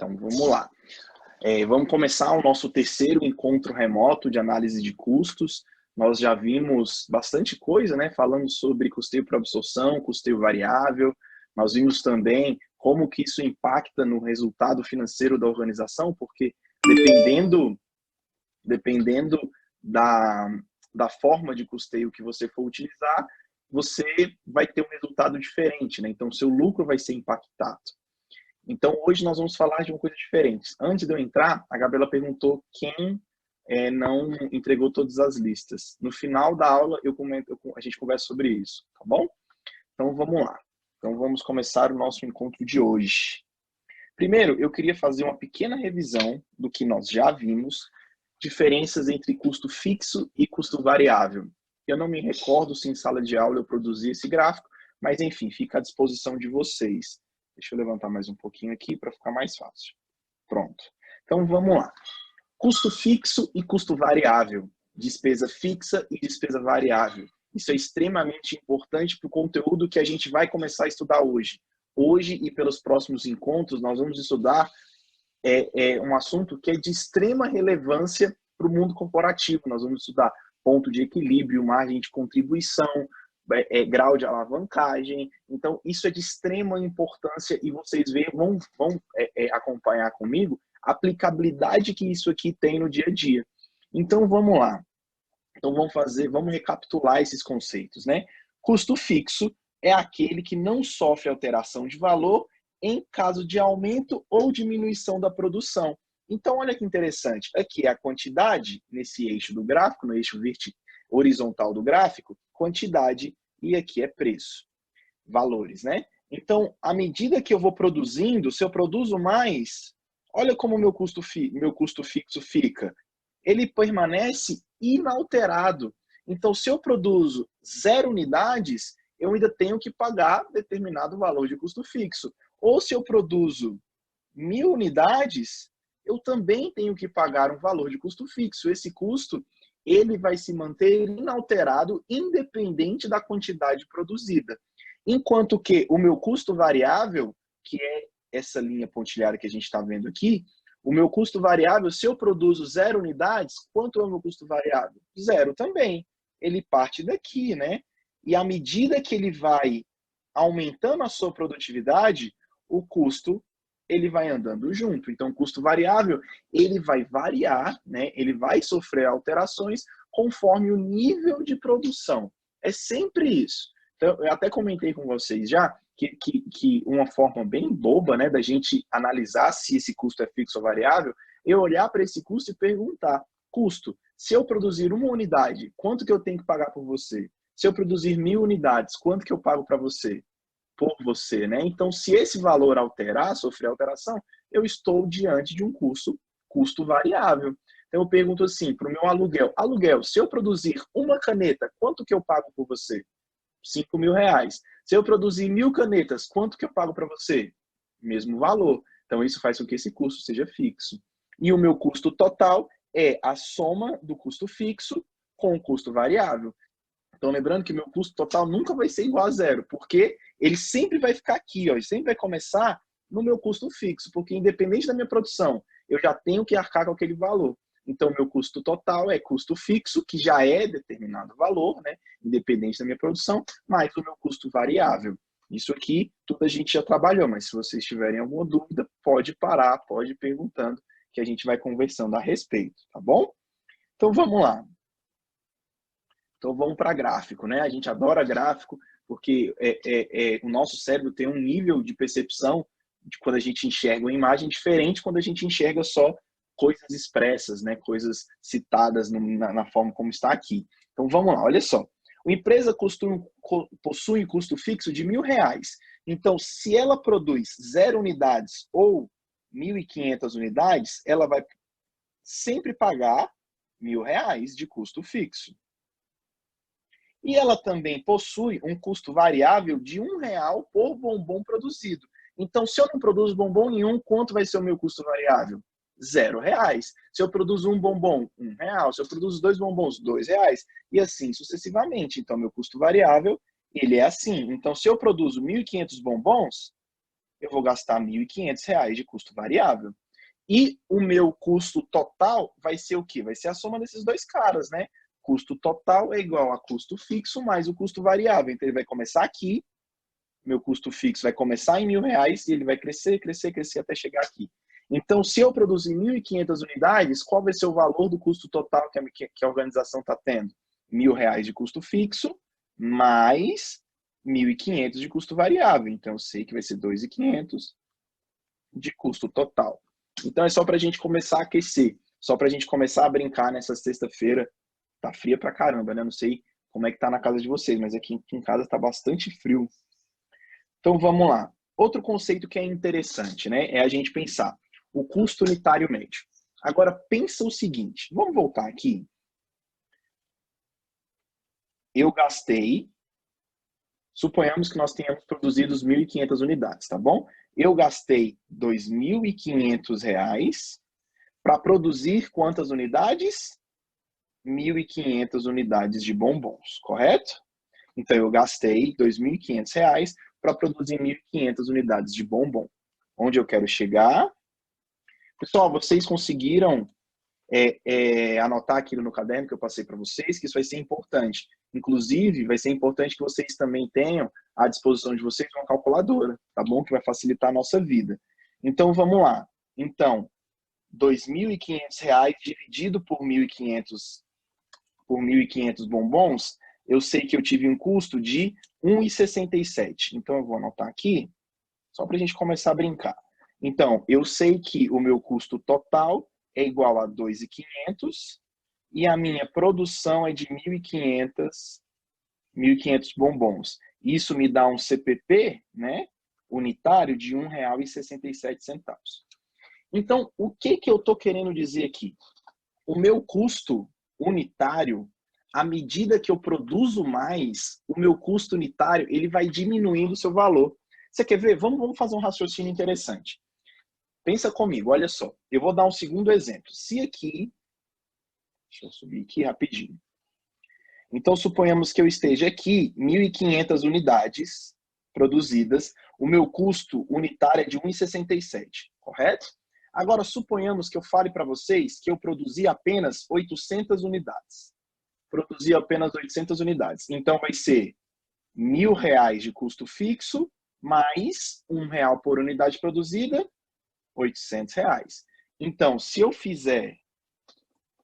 Então, vamos lá. Vamos começar o nosso terceiro encontro remoto de análise de custos. Nós já vimos bastante coisa, né? Falando sobre custeio por absorção, custeio variável. Nós vimos também como que isso impacta no resultado financeiro da organização, porque dependendo da forma de custeio que você for utilizar, você vai ter um resultado diferente, né? Então, seu lucro vai ser impactado. Então, hoje nós vamos falar de uma coisa diferente. Antes de eu entrar, a Gabriela perguntou quem não entregou todas as listas. No final da aula, a gente conversa sobre isso, tá bom? Então, vamos lá. Então, vamos começar o nosso encontro de hoje. Primeiro, eu queria fazer uma pequena revisão do que nós já vimos, diferenças entre custo fixo e custo variável. Eu não me recordo se em sala de aula eu produzi esse gráfico, mas enfim, fica à disposição de vocês. Deixa eu levantar mais um pouquinho aqui para ficar mais fácil. Pronto. Então, vamos lá. Custo fixo e custo variável. Despesa fixa e despesa variável. Isso é extremamente importante para o conteúdo que a gente vai começar a estudar hoje. Hoje e pelos próximos encontros, nós vamos estudar um assunto que é de extrema relevância para o mundo corporativo. Nós vamos estudar ponto de equilíbrio, margem de contribuição, grau de alavancagem. Então, isso é de extrema importância e vocês vão acompanhar comigo a aplicabilidade que isso aqui tem no dia a dia. Então, vamos lá. Então, vamos recapitular esses conceitos, né? Custo fixo é aquele que não sofre alteração de valor em caso de aumento ou diminuição da produção. Então, olha que interessante. Aqui é a quantidade, nesse eixo do gráfico, no eixo horizontal do gráfico, quantidade, e aqui é preço, valores, né? Então, à medida que eu vou produzindo, se eu produzo mais, olha como meu custo fixo fica. Ele permanece inalterado. Então, se eu produzo 0 unidades, eu ainda tenho que pagar determinado valor de custo fixo. Ou se eu produzo 1000 unidades, eu também tenho que pagar um valor de custo fixo. Esse custo, ele vai se manter inalterado, independente da quantidade produzida. Enquanto que o meu custo variável, que é essa linha pontilhada que a gente está vendo aqui, o meu custo variável, se eu produzo 0 unidades, quanto é o meu custo variável? 0 também. Ele parte daqui, né? E à medida que ele vai aumentando a sua produtividade, o custo ele vai andando junto. Então, o custo variável, ele vai variar, né? Ele vai sofrer alterações conforme o nível de produção. É sempre isso. Então, eu até comentei com vocês já que uma forma bem boba, né, da gente analisar se esse custo é fixo ou variável, eu olhar para esse custo e perguntar, custo, se eu produzir 1 unidade, quanto que eu tenho que pagar por você? Se eu produzir 1000 unidades, quanto que eu pago para você? Por você, né? Então, se esse valor alterar, sofrer alteração, eu estou diante de um custo variável. Então, eu pergunto assim, para o meu aluguel, se eu produzir uma caneta, quanto que eu pago por você? R$5.000. Se eu produzir 1000 canetas, quanto que eu pago para você? Mesmo valor. Então, isso faz com que esse custo seja fixo. E o meu custo total é a soma do custo fixo com o custo variável. Então, lembrando que meu custo total nunca vai ser igual a 0, porque ele sempre vai ficar aqui, ó, ele sempre vai começar no meu custo fixo, porque independente da minha produção, eu já tenho que arcar com aquele valor. Então, meu custo total é custo fixo, que já é determinado valor, né, independente da minha produção, mais o meu custo variável. Isso aqui, tudo a gente já trabalhou, mas se vocês tiverem alguma dúvida, pode parar, pode ir perguntando, que a gente vai conversando a respeito, tá bom? Então, vamos lá. Então, vamos para gráfico, né? A gente adora gráfico, porque o nosso cérebro tem um nível de percepção de quando a gente enxerga uma imagem diferente quando a gente enxerga só coisas expressas, né? Coisas citadas na forma como está aqui. Então, vamos lá, olha só. Uma empresa possui um custo fixo de R$1.000. Então, se ela produz 0 unidades ou 1.500 unidades, ela vai sempre pagar R$1.000 de custo fixo. E ela também possui um custo variável de R$1 por bombom produzido. Então, se eu não produzo bombom nenhum, quanto vai ser o meu custo variável? R$0. Se eu produzo um bombom, R$1. Se eu produzo 2 bombons, R$2. E assim sucessivamente. Então, meu custo variável, ele é assim. Então, se eu produzo 1.500 bombons, eu vou gastar R$ 1.500 de custo variável. E o meu custo total vai ser o quê? Vai ser a soma desses dois caras, né? Custo total é igual a custo fixo mais o custo variável. Então, ele vai começar aqui, meu custo fixo vai começar em R$ 1.000 e ele vai crescer, crescer, crescer até chegar aqui. Então, se eu produzir 1.500 unidades, qual vai ser o valor do custo total que a organização está tendo? R$ 1.000 de custo fixo mais 1.500 de custo variável. Então, eu sei que vai ser 2.500 de custo total. Então, é só para a gente começar a aquecer, só para a gente começar a brincar nessa sexta-feira. Tá fria pra caramba, né? Não sei como é que tá na casa de vocês, mas aqui em casa tá bastante frio. Então, vamos lá. Outro conceito que é interessante, né? É a gente pensar o custo unitário médio. Agora, pensa o seguinte. Vamos voltar aqui. Eu gastei... Suponhamos que nós tenhamos produzido 1.500 unidades, tá bom? Eu gastei R$ 2.500 para produzir quantas unidades? 1.500 unidades de bombons, correto? Então, eu gastei R$ 2.500 para produzir 1.500 unidades de bombom. Onde eu quero chegar? Pessoal, vocês conseguiram anotar aquilo no caderno que eu passei para vocês, que isso vai ser importante. Inclusive, vai ser importante que vocês também tenham à disposição de vocês uma calculadora, tá bom? Que vai facilitar a nossa vida. Então, vamos lá. Então, R$ 2.500 dividido por 1.500 bombons, eu sei que eu tive um custo de R$ 1,67. Então, eu vou anotar aqui, só para a gente começar a brincar. Então, eu sei que o meu custo total é igual a 2.500 e a minha produção é de 1.500 bombons. Isso me dá um CPP, né, unitário de R$ 1,67. Então, o que eu estou querendo dizer aqui? O meu custo unitário, à medida que eu produzo mais, o meu custo unitário ele vai diminuindo o seu valor. Você quer ver? Vamos fazer um raciocínio interessante. Pensa comigo, olha só. Eu vou dar um segundo exemplo. Se aqui... Deixa eu subir aqui rapidinho. Então, suponhamos que eu esteja aqui, 1.500 unidades produzidas. O meu custo unitário é de R$ 1,67, correto? Agora, suponhamos que eu fale para vocês que eu produzi apenas 800 unidades. Produzi apenas 800 unidades. Então, vai ser R$ 1.000 de custo fixo, mais R$ 1 por unidade produzida, R$ 800. Então, se eu fizer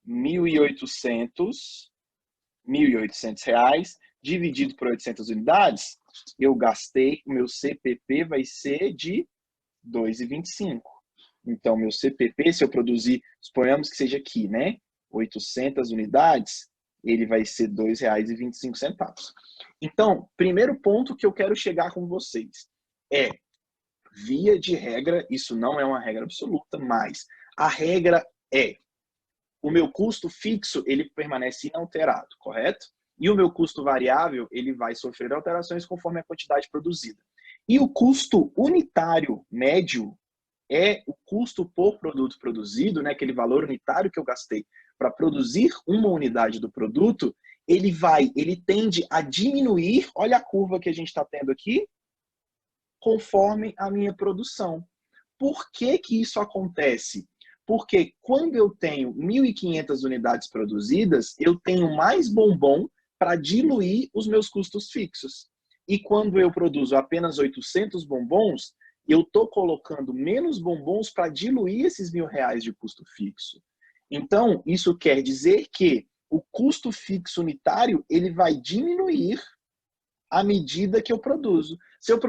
1.800 dividido por 800 unidades, eu gastei, o meu CPP vai ser de 2,25. Então, meu CPP, se eu produzir, suponhamos que seja aqui, né? 800 unidades, ele vai ser R$ 2,25. Então, primeiro ponto que eu quero chegar com vocês é, via de regra, isso não é uma regra absoluta, mas a regra é, o meu custo fixo, ele permanece inalterado, correto? E o meu custo variável, ele vai sofrer alterações conforme a quantidade produzida. E o custo unitário médio é o custo por produto produzido, né, aquele valor unitário que eu gastei para produzir uma unidade do produto, ele tende a diminuir, olha a curva que a gente está tendo aqui, conforme a minha produção. Por que que isso acontece? Porque quando eu tenho 1.500 unidades produzidas, eu tenho mais bombom para diluir os meus custos fixos. E quando eu produzo apenas 800 bombons, eu estou colocando menos bombons para diluir esses R$ 1.000 de custo fixo. Então, isso quer dizer que o custo fixo unitário ele vai diminuir à medida que eu produzo. Se eu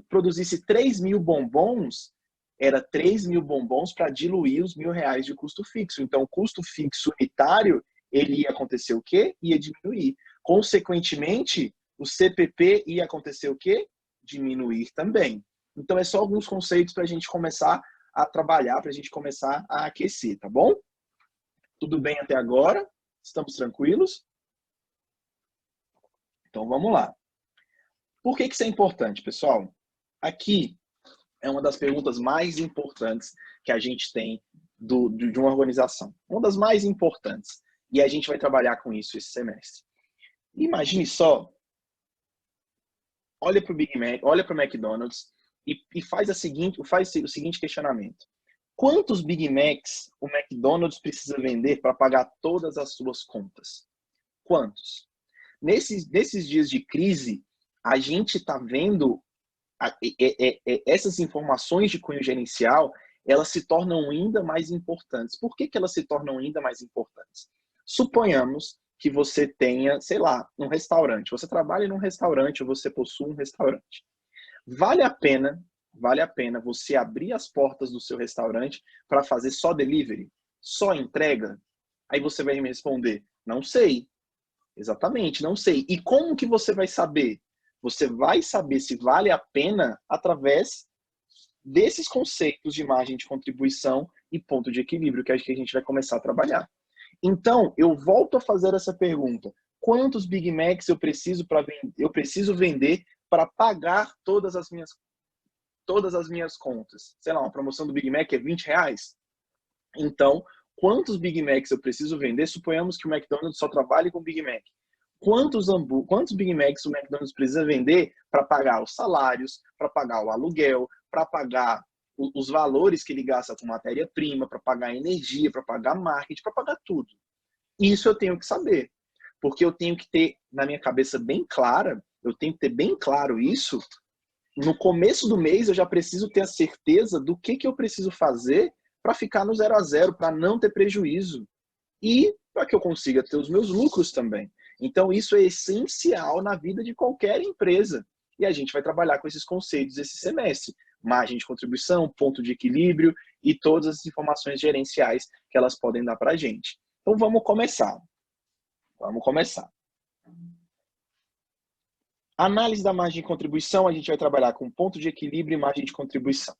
produzisse 3.000 bombons, era 3.000 bombons para diluir os R$ 1.000 de custo fixo. Então, o custo fixo unitário, ele ia acontecer o quê? Ia diminuir. Consequentemente, o CPP ia acontecer o quê? Diminuir também. Então, é só alguns conceitos para a gente começar a trabalhar, para a gente começar a aquecer, tá bom? Tudo bem até agora? Estamos tranquilos? Então, vamos lá. Por que isso é importante, pessoal? Aqui é uma das perguntas mais importantes que a gente tem de uma organização. Uma das mais importantes. E a gente vai trabalhar com isso esse semestre. Imagine só, olha para o Big Mac, olha para o McDonald's, e faz o seguinte questionamento. Quantos Big Macs o McDonald's precisa vender para pagar todas as suas contas? Quantos? Nesses dias de crise, a gente está vendo essas informações de cunho gerencial, elas se tornam ainda mais importantes. Por que elas se tornam ainda mais importantes? Suponhamos que você tenha, sei lá, um restaurante. Você trabalha num restaurante ou você possui um restaurante. Vale a pena você abrir as portas do seu restaurante para fazer só delivery? Só entrega? Aí você vai me responder, não sei. Exatamente, não sei. E como que você vai saber? Você vai saber se vale a pena através desses conceitos de margem de contribuição e ponto de equilíbrio que a gente vai começar a trabalhar. Então, eu volto a fazer essa pergunta. Quantos Big Macs eu preciso vender para pagar todas as minhas contas? Sei lá, uma promoção do Big Mac é R$20. Então, quantos Big Macs eu preciso vender? Suponhamos que o McDonald's só trabalhe com Big Mac. Quantos Big Macs o McDonald's precisa vender para pagar os salários, para pagar o aluguel, para pagar os valores que ele gasta com matéria-prima, para pagar energia, para pagar marketing, para pagar tudo? Isso eu tenho que saber. Porque eu tenho que ter na minha cabeça bem clara, eu tenho que ter bem claro isso. No começo do mês eu já preciso ter a certeza do que eu preciso fazer para ficar no 0 a 0, para não ter prejuízo. E para que eu consiga ter os meus lucros também. Então, isso é essencial na vida de qualquer empresa. E a gente vai trabalhar com esses conceitos esse semestre. Margem de contribuição, ponto de equilíbrio e todas as informações gerenciais que elas podem dar para a gente. Então, vamos começar. Análise da margem de contribuição, a gente vai trabalhar com ponto de equilíbrio e margem de contribuição.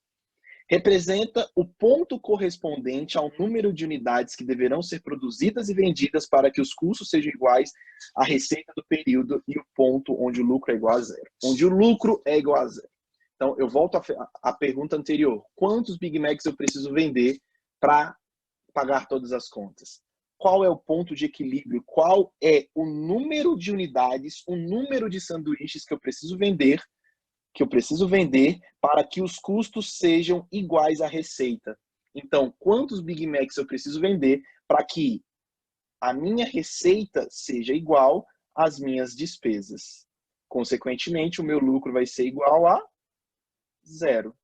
Representa o ponto correspondente ao número de unidades que deverão ser produzidas e vendidas para que os custos sejam iguais à receita do período e o ponto onde o lucro é igual a zero. Onde o lucro é igual a zero. Então, eu volto à pergunta anterior. Quantos Big Macs eu preciso vender para pagar todas as contas? Qual é o ponto de equilíbrio? Qual é o número de unidades, o número de sanduíches que eu preciso vender para que os custos sejam iguais à receita? Então, quantos Big Macs eu preciso vender para que a minha receita seja igual às minhas despesas? Consequentemente, o meu lucro vai ser igual a zero.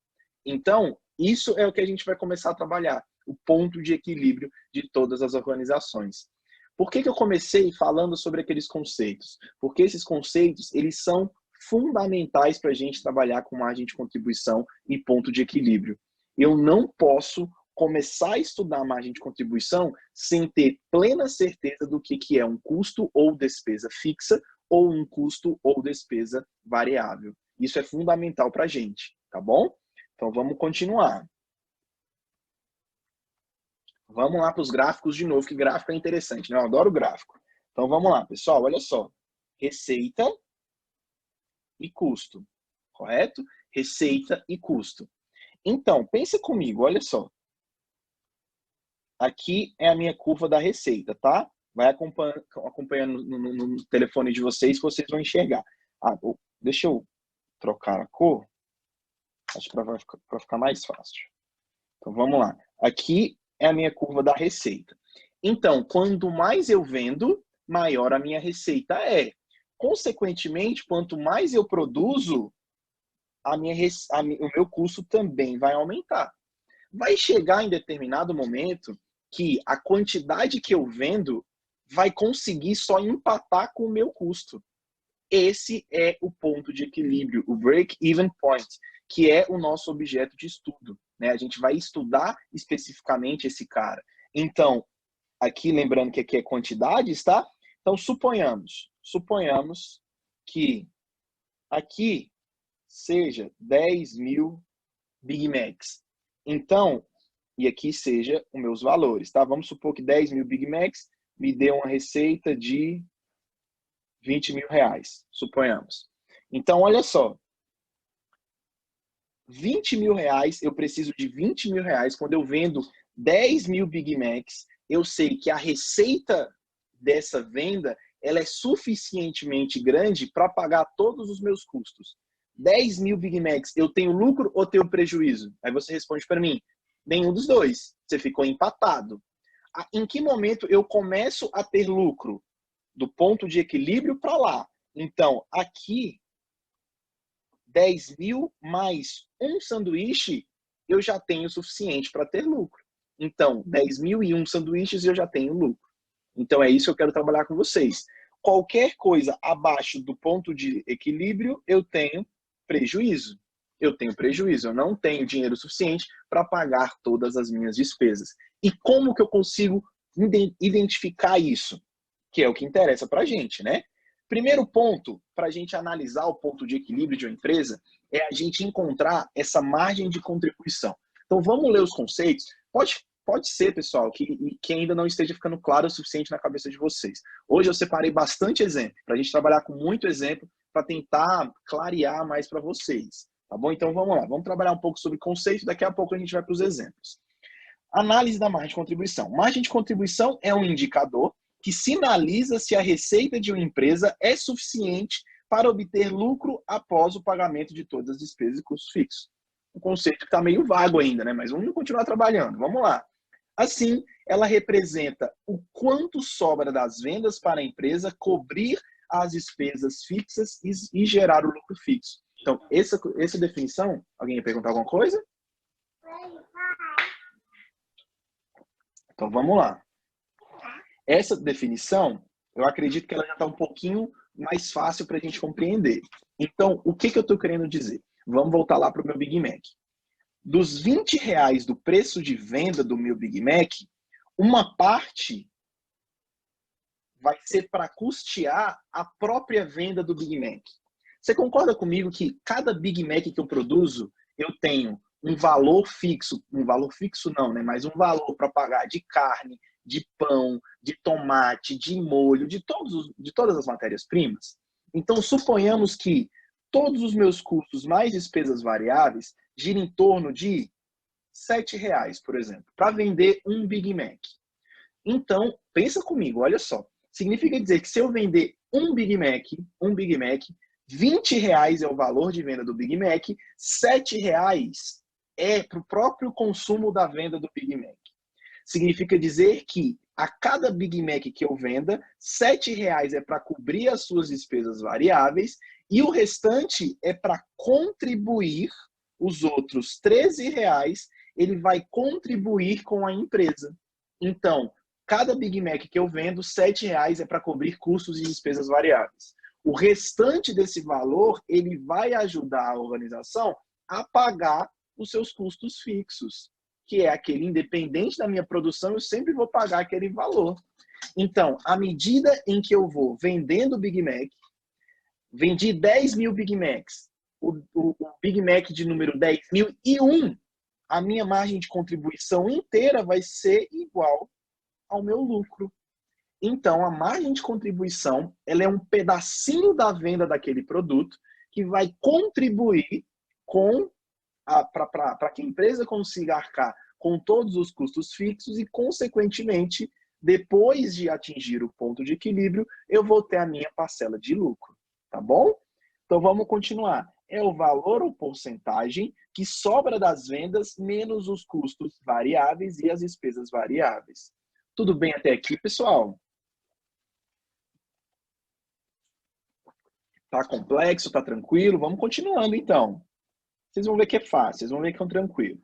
Então, isso é o que a gente vai começar a trabalhar, o ponto de equilíbrio de todas as organizações. Por que eu comecei falando sobre aqueles conceitos? Porque esses conceitos, eles são fundamentais para a gente trabalhar com margem de contribuição e ponto de equilíbrio. Eu não posso começar a estudar margem de contribuição sem ter plena certeza do que é um custo ou despesa fixa ou um custo ou despesa variável. Isso é fundamental para a gente, tá bom? Então vamos continuar. Vamos lá para os gráficos de novo, que gráfico é interessante, né? Eu adoro gráfico. Então vamos lá, pessoal, olha só. Receita e custo, correto? Receita e custo. Então, pensa comigo, olha só. Aqui é a minha curva da receita, tá? Vai acompanhando no telefone de vocês, que vocês vão enxergar. Deixa eu trocar a cor. Acho que para ficar mais fácil. Então, vamos lá. Aqui é a minha curva da receita. Então, quanto mais eu vendo, maior a minha receita é. Consequentemente, quanto mais eu produzo, o meu custo também vai aumentar. Vai chegar em determinado momento que a quantidade que eu vendo vai conseguir só empatar com o meu custo. Esse é o ponto de equilíbrio, o break-even point, que é o nosso objeto de estudo, né? A gente vai estudar especificamente esse cara. Então, aqui lembrando que aqui é quantidades, tá? Então, suponhamos que aqui seja 10.000 Big Macs. Então, e aqui seja os meus valores, tá? Vamos supor que 10.000 Big Macs me dê uma receita de R$20.000, suponhamos. Então, olha só. R$20.000, eu preciso de R$20.000. Quando eu vendo 10.000 Big Macs, eu sei que a receita dessa venda ela é suficientemente grande para pagar todos os meus custos. 10 mil Big Macs, eu tenho lucro ou tenho prejuízo? Aí você responde para mim, nenhum dos dois. Você ficou empatado. Em que momento eu começo a ter lucro? Do ponto de equilíbrio para lá. Então, aqui, 10 mil mais um sanduíche, eu já tenho o suficiente para ter lucro. Então, 10 mil e um sanduíches eu já tenho lucro. Então, é isso que eu quero trabalhar com vocês. Qualquer coisa abaixo do ponto de equilíbrio, eu tenho prejuízo. Eu tenho prejuízo, eu não tenho dinheiro suficiente para pagar todas as minhas despesas. E como que eu consigo identificar isso? Que é o que interessa para a gente, né? Primeiro ponto, para a gente analisar o ponto de equilíbrio de uma empresa, é a gente encontrar essa margem de contribuição. Então, vamos ler os conceitos. Pode ser, pessoal, que ainda não esteja ficando claro o suficiente na cabeça de vocês. Hoje eu separei bastante exemplo, para a gente trabalhar com muito exemplo, para tentar clarear mais para vocês. Tá bom? Então, vamos lá. Vamos trabalhar um pouco sobre conceito, daqui a pouco a gente vai para os exemplos. Análise da margem de contribuição. Margem de contribuição é um indicador que sinaliza se a receita de uma empresa é suficiente para obter lucro após o pagamento de todas as despesas e custos fixos. Um conceito que está meio vago ainda, né? Mas vamos continuar trabalhando. Vamos lá. Assim, ela representa o quanto sobra das vendas para a empresa cobrir as despesas fixas e gerar o lucro fixo. Então, essa definição, alguém ia perguntar alguma coisa? Então, vamos lá. Essa definição, eu acredito que ela já está um pouquinho mais fácil para a gente compreender. Então, o que eu estou querendo dizer? Vamos voltar lá para o meu Big Mac. Dos R$20 do preço de venda do meu Big Mac, uma parte vai ser para custear a própria venda do Big Mac. Você concorda comigo que cada Big Mac que eu produzo, eu tenho um valor fixo não, né? Mas um valor para pagar de carne, de pão, de tomate, de molho, de todas as matérias-primas? Então, suponhamos que todos os meus custos mais despesas variáveis giram em torno de R$7, por exemplo, para vender um Big Mac. Então, pensa comigo, olha só. Significa dizer que se eu vender um Big Mac, R$20 é o valor de venda do Big Mac, R$7 é para o próprio consumo da venda do Big Mac. Significa dizer que a cada Big Mac que eu venda, R$7 é para cobrir as suas despesas variáveis e o restante é para contribuir, os outros R$13, ele vai contribuir com a empresa. Então, cada Big Mac que eu vendo, R$7 é para cobrir custos e despesas variáveis. O restante desse valor, ele vai ajudar a organização a pagar os seus custos fixos, que é aquele independente da minha produção, eu sempre vou pagar aquele valor. Então, à medida em que eu vou vendendo Big Mac, vendi 10 mil Big Macs, o Big Mac de número 10.001, a minha margem de contribuição inteira vai ser igual ao meu lucro. Então, a margem de contribuição, ela é um pedacinho da venda daquele produto que vai contribuir para que a empresa consiga arcar com todos os custos fixos e, consequentemente, depois de atingir o ponto de equilíbrio, eu vou ter a minha parcela de lucro. Tá bom? Então, vamos continuar. É o valor ou porcentagem que sobra das vendas menos os custos variáveis e as despesas variáveis. Tudo bem até aqui, pessoal? Tá complexo? Tá tranquilo? Vamos continuando, então. Vocês vão ver que é fácil, vocês vão ver que é tranquilo.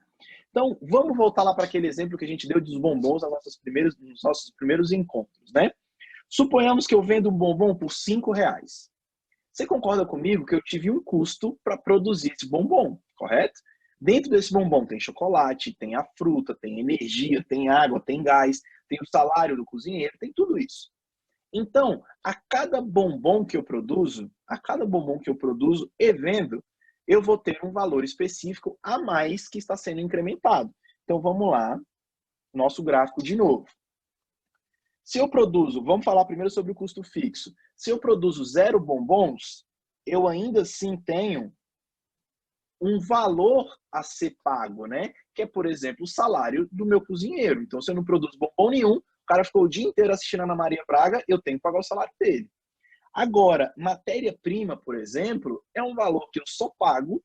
Então, vamos voltar lá para aquele exemplo que a gente deu dos bombons nos nossos primeiros encontros, né? Suponhamos que eu vendo um bombom por R$5. Você concorda comigo que eu tive um custo para produzir esse bombom, correto? Dentro desse bombom tem chocolate, tem a fruta, tem energia, tem água, tem gás, tem o salário do cozinheiro, tem tudo isso. Então, a cada bombom que eu produzo e vendo, eu vou ter um valor específico a mais que está sendo incrementado. Então, vamos lá, nosso gráfico de novo. Se eu produzo, vamos falar primeiro sobre o custo fixo. Se eu produzo 0 bombons, eu ainda assim tenho um valor a ser pago, né? Que é, por exemplo, o salário do meu cozinheiro. Então, se eu não produzo bombom nenhum, o cara ficou o dia inteiro assistindo a Ana Maria Braga, eu tenho que pagar o salário dele. Agora, matéria-prima, por exemplo, é um valor que eu só pago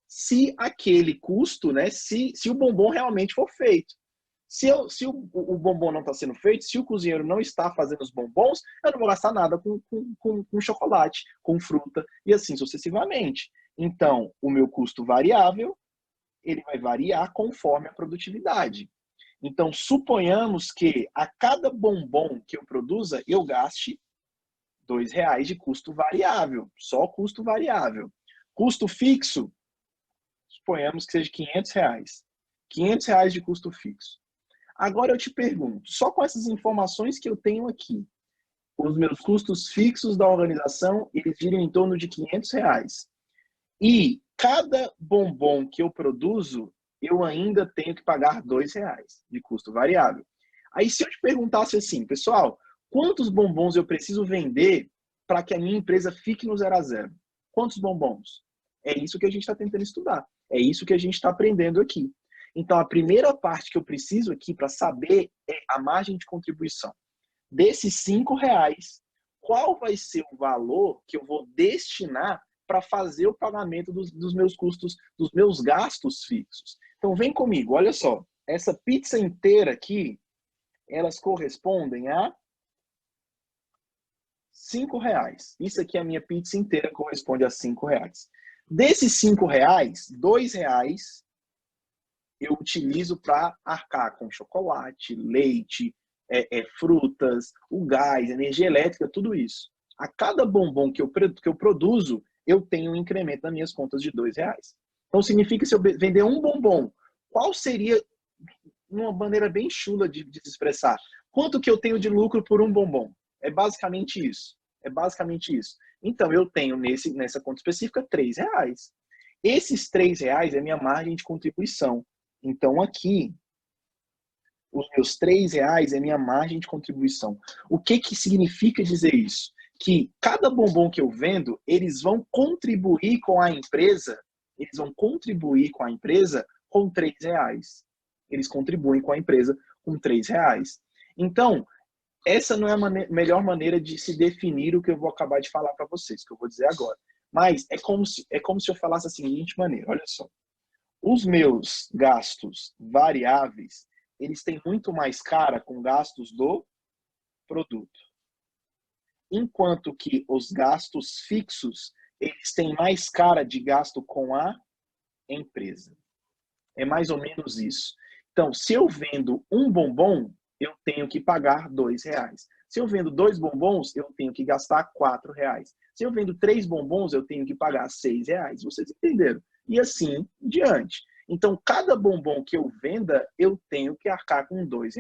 se aquele custo, né, se o bombom realmente for feito. Se o bombom não está sendo feito, se o cozinheiro não está fazendo os bombons, eu não vou gastar nada com chocolate, com fruta e assim sucessivamente. Então, o meu custo variável, ele vai variar conforme a produtividade. Então, suponhamos que a cada bombom que eu produza, eu gaste R$ 2 de custo variável, só custo variável. Custo fixo, suponhamos que seja R$ 500. R$ 500 de custo fixo. Agora eu te pergunto, só com essas informações que eu tenho aqui, os meus custos fixos da organização, eles giram em torno de R$ 500. E cada bombom que eu produzo, eu ainda tenho que pagar R$ 2 de custo variável. Aí se eu te perguntasse assim, pessoal, quantos bombons eu preciso vender para que a minha empresa fique no 0 a 0? Quantos bombons? É isso que a gente está tentando estudar. É isso que a gente está aprendendo aqui. Então, a primeira parte que eu preciso aqui para saber é a margem de contribuição. Desses R$ 5, qual vai ser o valor que eu vou destinar para fazer o pagamento dos meus custos, dos meus gastos fixos? Então, vem comigo, olha só. Essa pizza inteira aqui, elas correspondem a R$ 5. Isso aqui, a minha pizza inteira corresponde a R$ 5. Desses R$ 5, R$ 2 eu utilizo para arcar com chocolate, leite, frutas, o gás, energia elétrica, tudo isso. A cada bombom que eu produzo, eu tenho um incremento nas minhas contas de R$ 2. Então, significa que se eu vender um bombom, qual seria, uma maneira bem chula de se expressar, quanto que eu tenho de lucro por um bombom? É basicamente isso. É basicamente isso. Então, eu tenho nessa conta específica R$ 3. Esses R$ 3 é minha margem de contribuição. Então, aqui, os meus R$ 3 é minha margem de contribuição. O que significa dizer isso? Que cada bombom que eu vendo, eles vão contribuir com a empresa, com R$ 3. Eles contribuem com a empresa com R$ 3. Então, essa não é a melhor maneira de se definir o que eu vou acabar de falar para vocês, que eu vou dizer agora. Mas é como se eu falasse da seguinte maneira, olha só. Os meus gastos variáveis, eles têm muito mais cara com gastos do produto. Enquanto que os gastos fixos, eles têm mais cara de gasto com a empresa. É mais ou menos isso. Então, se eu vendo um bombom, eu tenho que pagar R$ 2. Se eu vendo 2 bombons, eu tenho que gastar R$ 4. Se eu vendo 3 bombons, eu tenho que pagar R$ 6. Vocês entenderam? E assim em diante. Então, cada bombom que eu venda, eu tenho que arcar com R$ 2.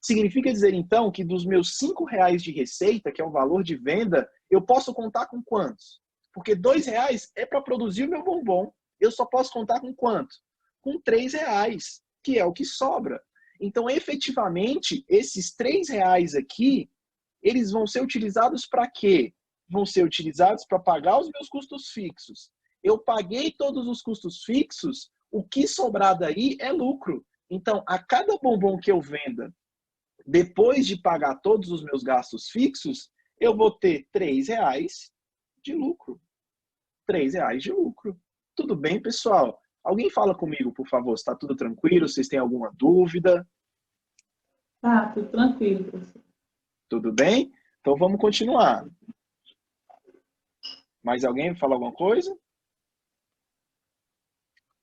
Significa dizer, então, que dos meus R$ 5 de receita, que é o valor de venda, eu posso contar com quantos? Porque R$ 2 é para produzir o meu bombom. Eu só posso contar com quanto? Com R$ 3, que é o que sobra. Então, efetivamente, esses R$ 3 aqui, eles vão ser utilizados para quê? Vão ser utilizados para pagar os meus custos fixos. Eu paguei todos os custos fixos, o que sobrar daí é lucro. Então, a cada bombom que eu venda, depois de pagar todos os meus gastos fixos, eu vou ter R$ 3 de lucro. R$ 3 de lucro. Tudo bem, pessoal? Alguém fala comigo, por favor, está tudo tranquilo? Vocês têm alguma dúvida? Tá, tudo tranquilo, professor. Tudo bem? Então vamos continuar. Mais alguém fala alguma coisa?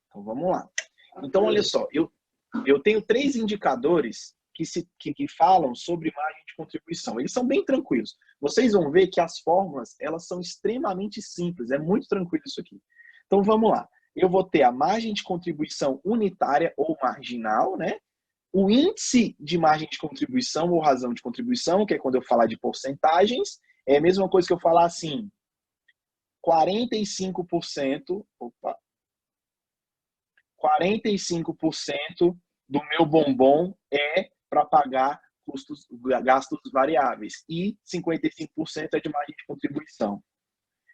Então vamos lá. Então, olha só, eu tenho 3 indicadores que falam sobre margem de contribuição. Eles são bem tranquilos. Vocês vão ver que as fórmulas, elas são extremamente simples. É muito tranquilo isso aqui. Então vamos lá. Eu vou ter a margem de contribuição unitária ou marginal, né? O índice de margem de contribuição ou razão de contribuição, que é quando eu falar de porcentagens, é a mesma coisa que eu falar assim, 45%, 45% do meu bombom é para pagar gastos variáveis e 55% é de margem de contribuição.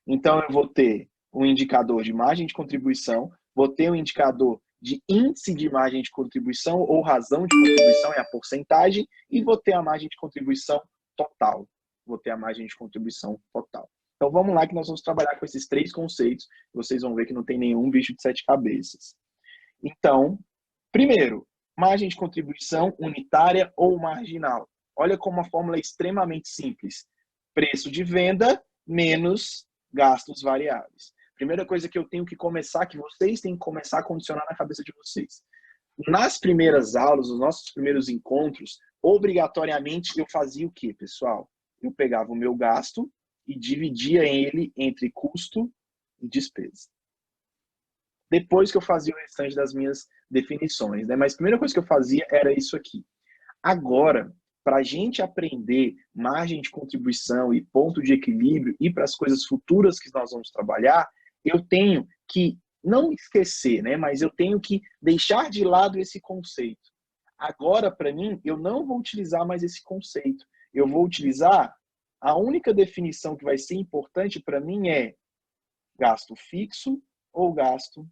Então, eu vou ter um indicador de margem de contribuição, vou ter um indicador de índice de margem de contribuição ou razão de contribuição, é a porcentagem, e vou ter a margem de contribuição total. vou ter a margem de contribuição total. Então vamos lá que nós vamos trabalhar com esses 3 conceitos. Vocês vão ver que não tem nenhum bicho de 7 cabeças. Então, primeiro, margem de contribuição unitária ou marginal. Olha como a fórmula é extremamente simples. Preço de venda menos gastos variáveis. Primeira coisa que eu tenho que começar, que vocês têm que começar a condicionar na cabeça de vocês. Nas primeiras aulas, nos nossos primeiros encontros, obrigatoriamente eu fazia o quê, pessoal? Eu pegava o meu gasto e dividia ele entre custo e despesa. Depois que eu fazia o restante das minhas definições, né? Mas a primeira coisa que eu fazia era isso aqui. Agora, para a gente aprender margem de contribuição e ponto de equilíbrio e para as coisas futuras que nós vamos trabalhar, eu tenho que não esquecer, né? Mas eu tenho que deixar de lado esse conceito. Agora, para mim, eu não vou utilizar mais esse conceito. Eu vou utilizar a única definição que vai ser importante para mim é gasto fixo ou gasto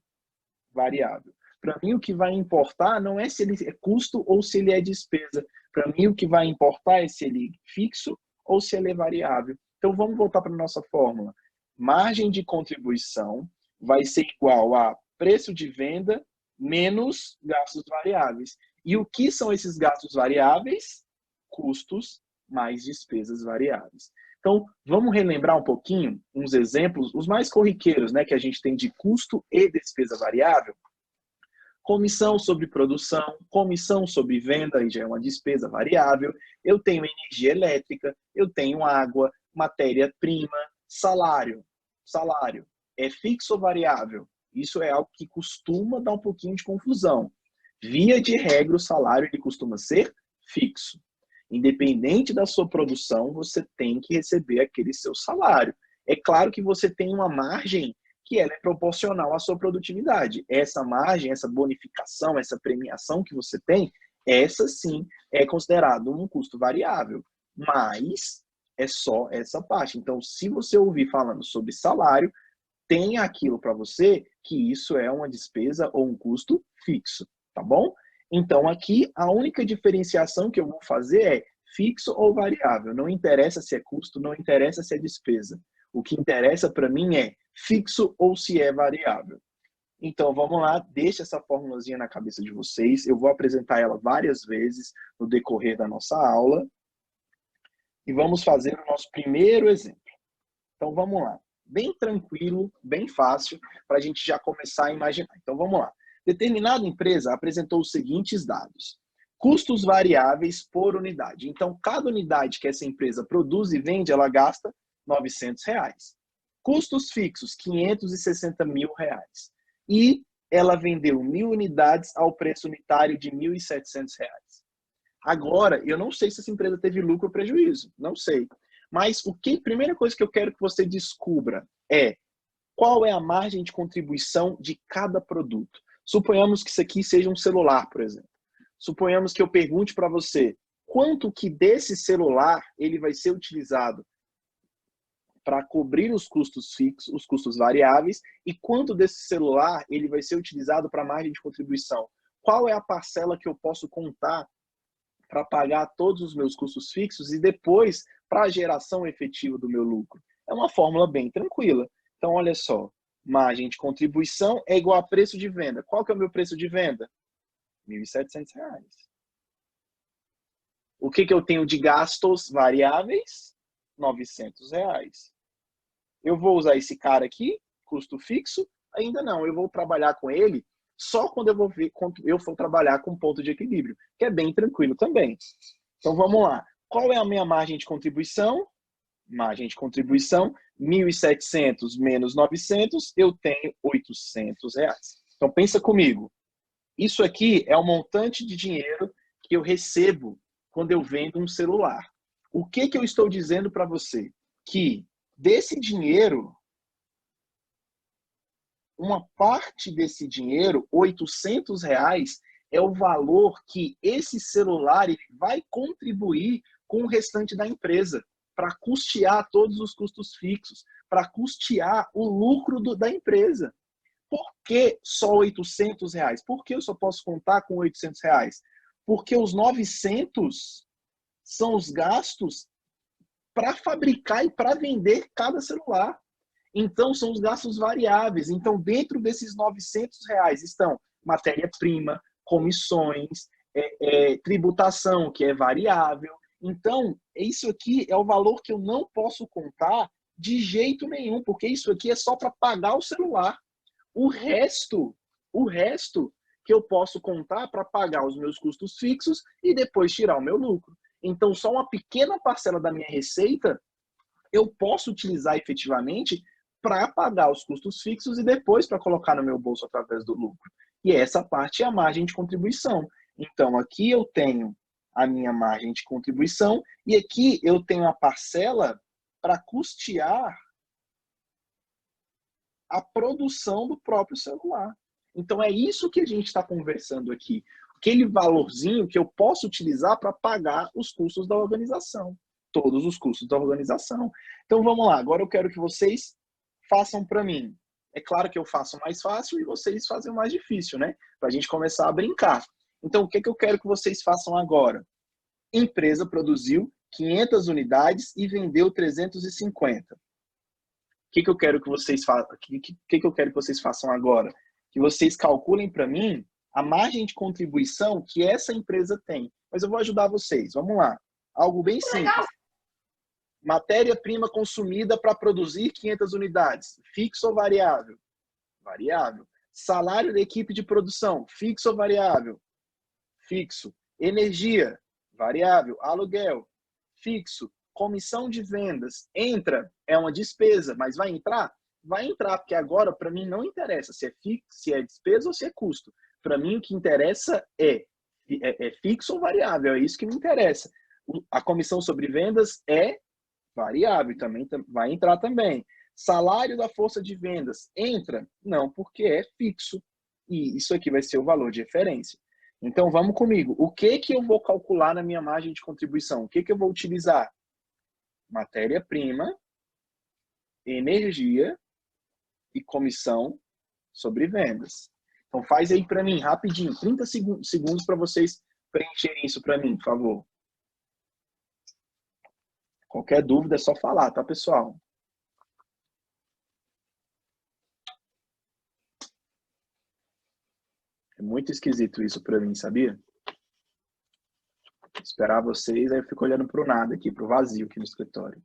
variável. Para mim, o que vai importar não é se ele é custo ou se ele é despesa. Para mim, o que vai importar é se ele é fixo ou se ele é variável. Então, vamos voltar para a nossa fórmula. Margem de contribuição vai ser igual a preço de venda menos gastos variáveis. E o que são esses gastos variáveis? Custos mais despesas variáveis. Então, vamos relembrar um pouquinho uns exemplos, os mais corriqueiros, né, que a gente tem de custo e despesa variável. Comissão sobre produção, comissão sobre venda, aí já é uma despesa variável. Eu tenho energia elétrica, eu tenho água, matéria-prima, salário. Salário é fixo ou variável? Isso é algo que costuma dar um pouquinho de confusão. Via de regra, o salário ele costuma ser fixo. Independente da sua produção, você tem que receber aquele seu salário. É claro que você tem uma margem que ela é proporcional à sua produtividade. Essa margem, essa bonificação, essa premiação que você tem, essa sim é considerado um custo variável. Mas é só essa parte. Então, se você ouvir falando sobre salário, tenha aquilo para você que isso é uma despesa ou um custo fixo, tá bom? Então, aqui, a única diferenciação que eu vou fazer é fixo ou variável. Não interessa se é custo, não interessa se é despesa. O que interessa para mim é fixo ou se é variável. Então, vamos lá, deixa essa formulazinha na cabeça de vocês. Eu vou apresentar ela várias vezes no decorrer da nossa aula. E vamos fazer o nosso primeiro exemplo. Então, vamos lá. Bem tranquilo, bem fácil, para a gente já começar a imaginar. Então, vamos lá. Determinada empresa apresentou os seguintes dados. Custos variáveis por unidade. Então, cada unidade que essa empresa produz e vende, ela gasta R$900. Custos fixos, R$560 mil. E ela vendeu 1.000 unidades ao preço unitário de R$1.700. Agora, eu não sei se essa empresa teve lucro ou prejuízo. Não sei. Mas primeira coisa que eu quero que você descubra é qual é a margem de contribuição de cada produto. Suponhamos que isso aqui seja um celular, por exemplo. Suponhamos que eu pergunte para você quanto que desse celular ele vai ser utilizado para cobrir os custos fixos, os custos variáveis, e quanto desse celular ele vai ser utilizado para margem de contribuição. Qual é a parcela que eu posso contar para pagar todos os meus custos fixos e depois para a geração efetiva do meu lucro? É uma fórmula bem tranquila. Então, olha só, margem de contribuição é igual a preço de venda. Qual que é o meu preço de venda? R$1.700. O que eu tenho de gastos variáveis? R$900. Eu vou usar esse cara aqui, custo fixo? Ainda não, eu vou trabalhar com ele só quando eu for trabalhar com ponto de equilíbrio, que é bem tranquilo também. Então vamos lá. Qual é a minha margem de contribuição? Margem de contribuição, 1.700 menos 900, eu tenho R$800. Então pensa comigo. Isso aqui é o montante de dinheiro que eu recebo quando eu vendo um celular. O que eu estou dizendo para você? Que desse dinheiro, uma parte desse dinheiro, R$800, é o valor que esse celular ele vai contribuir com o restante da empresa, para custear todos os custos fixos, para custear o lucro da empresa. Por que só R$800? Por que eu só posso contar com R$800? Porque os 900 são os gastos para fabricar e para vender cada celular. Então, são os gastos variáveis. Então, dentro desses R$ 900 estão matéria-prima, comissões, tributação, que é variável. Então, isso aqui é o valor que eu não posso contar de jeito nenhum, porque isso aqui é só para pagar o celular. O resto que eu posso contar para pagar os meus custos fixos e depois tirar o meu lucro. Então, só uma pequena parcela da minha receita eu posso utilizar efetivamente para pagar os custos fixos e depois para colocar no meu bolso através do lucro. E essa parte é a margem de contribuição. Então, aqui eu tenho a minha margem de contribuição e aqui eu tenho a parcela para custear a produção do próprio celular. Então, é isso que a gente está conversando aqui. Aquele valorzinho que eu posso utilizar para pagar os custos da organização. Todos os custos da organização. Então, vamos lá. Agora eu quero que vocês façam para mim. É claro que eu faço mais fácil e vocês fazem mais difícil, né? Para a gente começar a brincar. Então, o que eu quero que vocês façam agora? Empresa produziu 500 unidades e vendeu 350. O que eu quero que vocês façam? O que eu quero que vocês façam agora? Que vocês calculem para mim a margem de contribuição que essa empresa tem. Mas eu vou ajudar vocês. Vamos lá. Algo bem simples. Matéria-prima consumida para produzir 500 unidades. Fixo ou variável? Variável. Salário da equipe de produção. Fixo ou variável? Fixo. Energia? Variável. Aluguel? Fixo. Comissão de vendas? Entra? É uma despesa, mas vai entrar? Vai entrar, porque agora para mim não interessa se é fixo, se é despesa ou se é custo. Para mim o que interessa é fixo ou variável, é isso que me interessa. A comissão sobre vendas é variável, também vai entrar também. Salário da força de vendas entra? Não, porque é fixo. E isso aqui vai ser o valor de referência. Então vamos comigo. O que eu vou calcular na minha margem de contribuição? O que eu vou utilizar? Matéria-prima, energia e comissão sobre vendas. Então faz aí para mim, rapidinho, 30 segundos para vocês preencherem isso para mim, por favor. Qualquer dúvida é só falar, tá, pessoal? É muito esquisito isso para mim, sabia? Esperar vocês, aí eu fico olhando pro nada aqui, pro vazio aqui no escritório.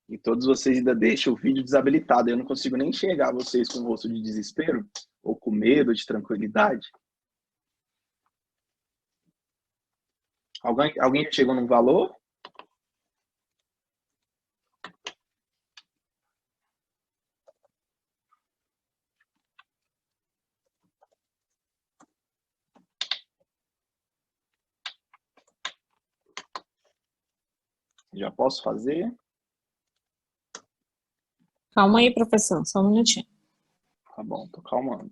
E todos vocês ainda deixam o vídeo desabilitado. Eu não consigo nem enxergar vocês com o rosto de desespero, ou com medo, de tranquilidade. Alguém chegou num valor? Já posso fazer? Calma aí, professor, só um minutinho. Tá bom, tô calmando.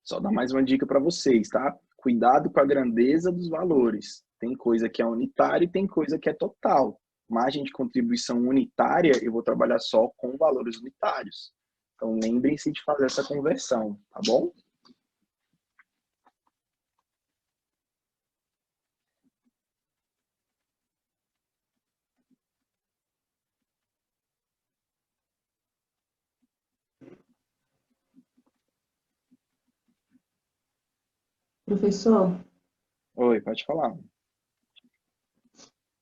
Só dar mais uma dica para vocês, tá? Cuidado com a grandeza dos valores. Tem coisa que é unitária e tem coisa que é total. Margem de contribuição unitária, eu vou trabalhar só com valores unitários. Então, lembrem-se de fazer essa conversão, tá bom? Professor, Oi, pode falar.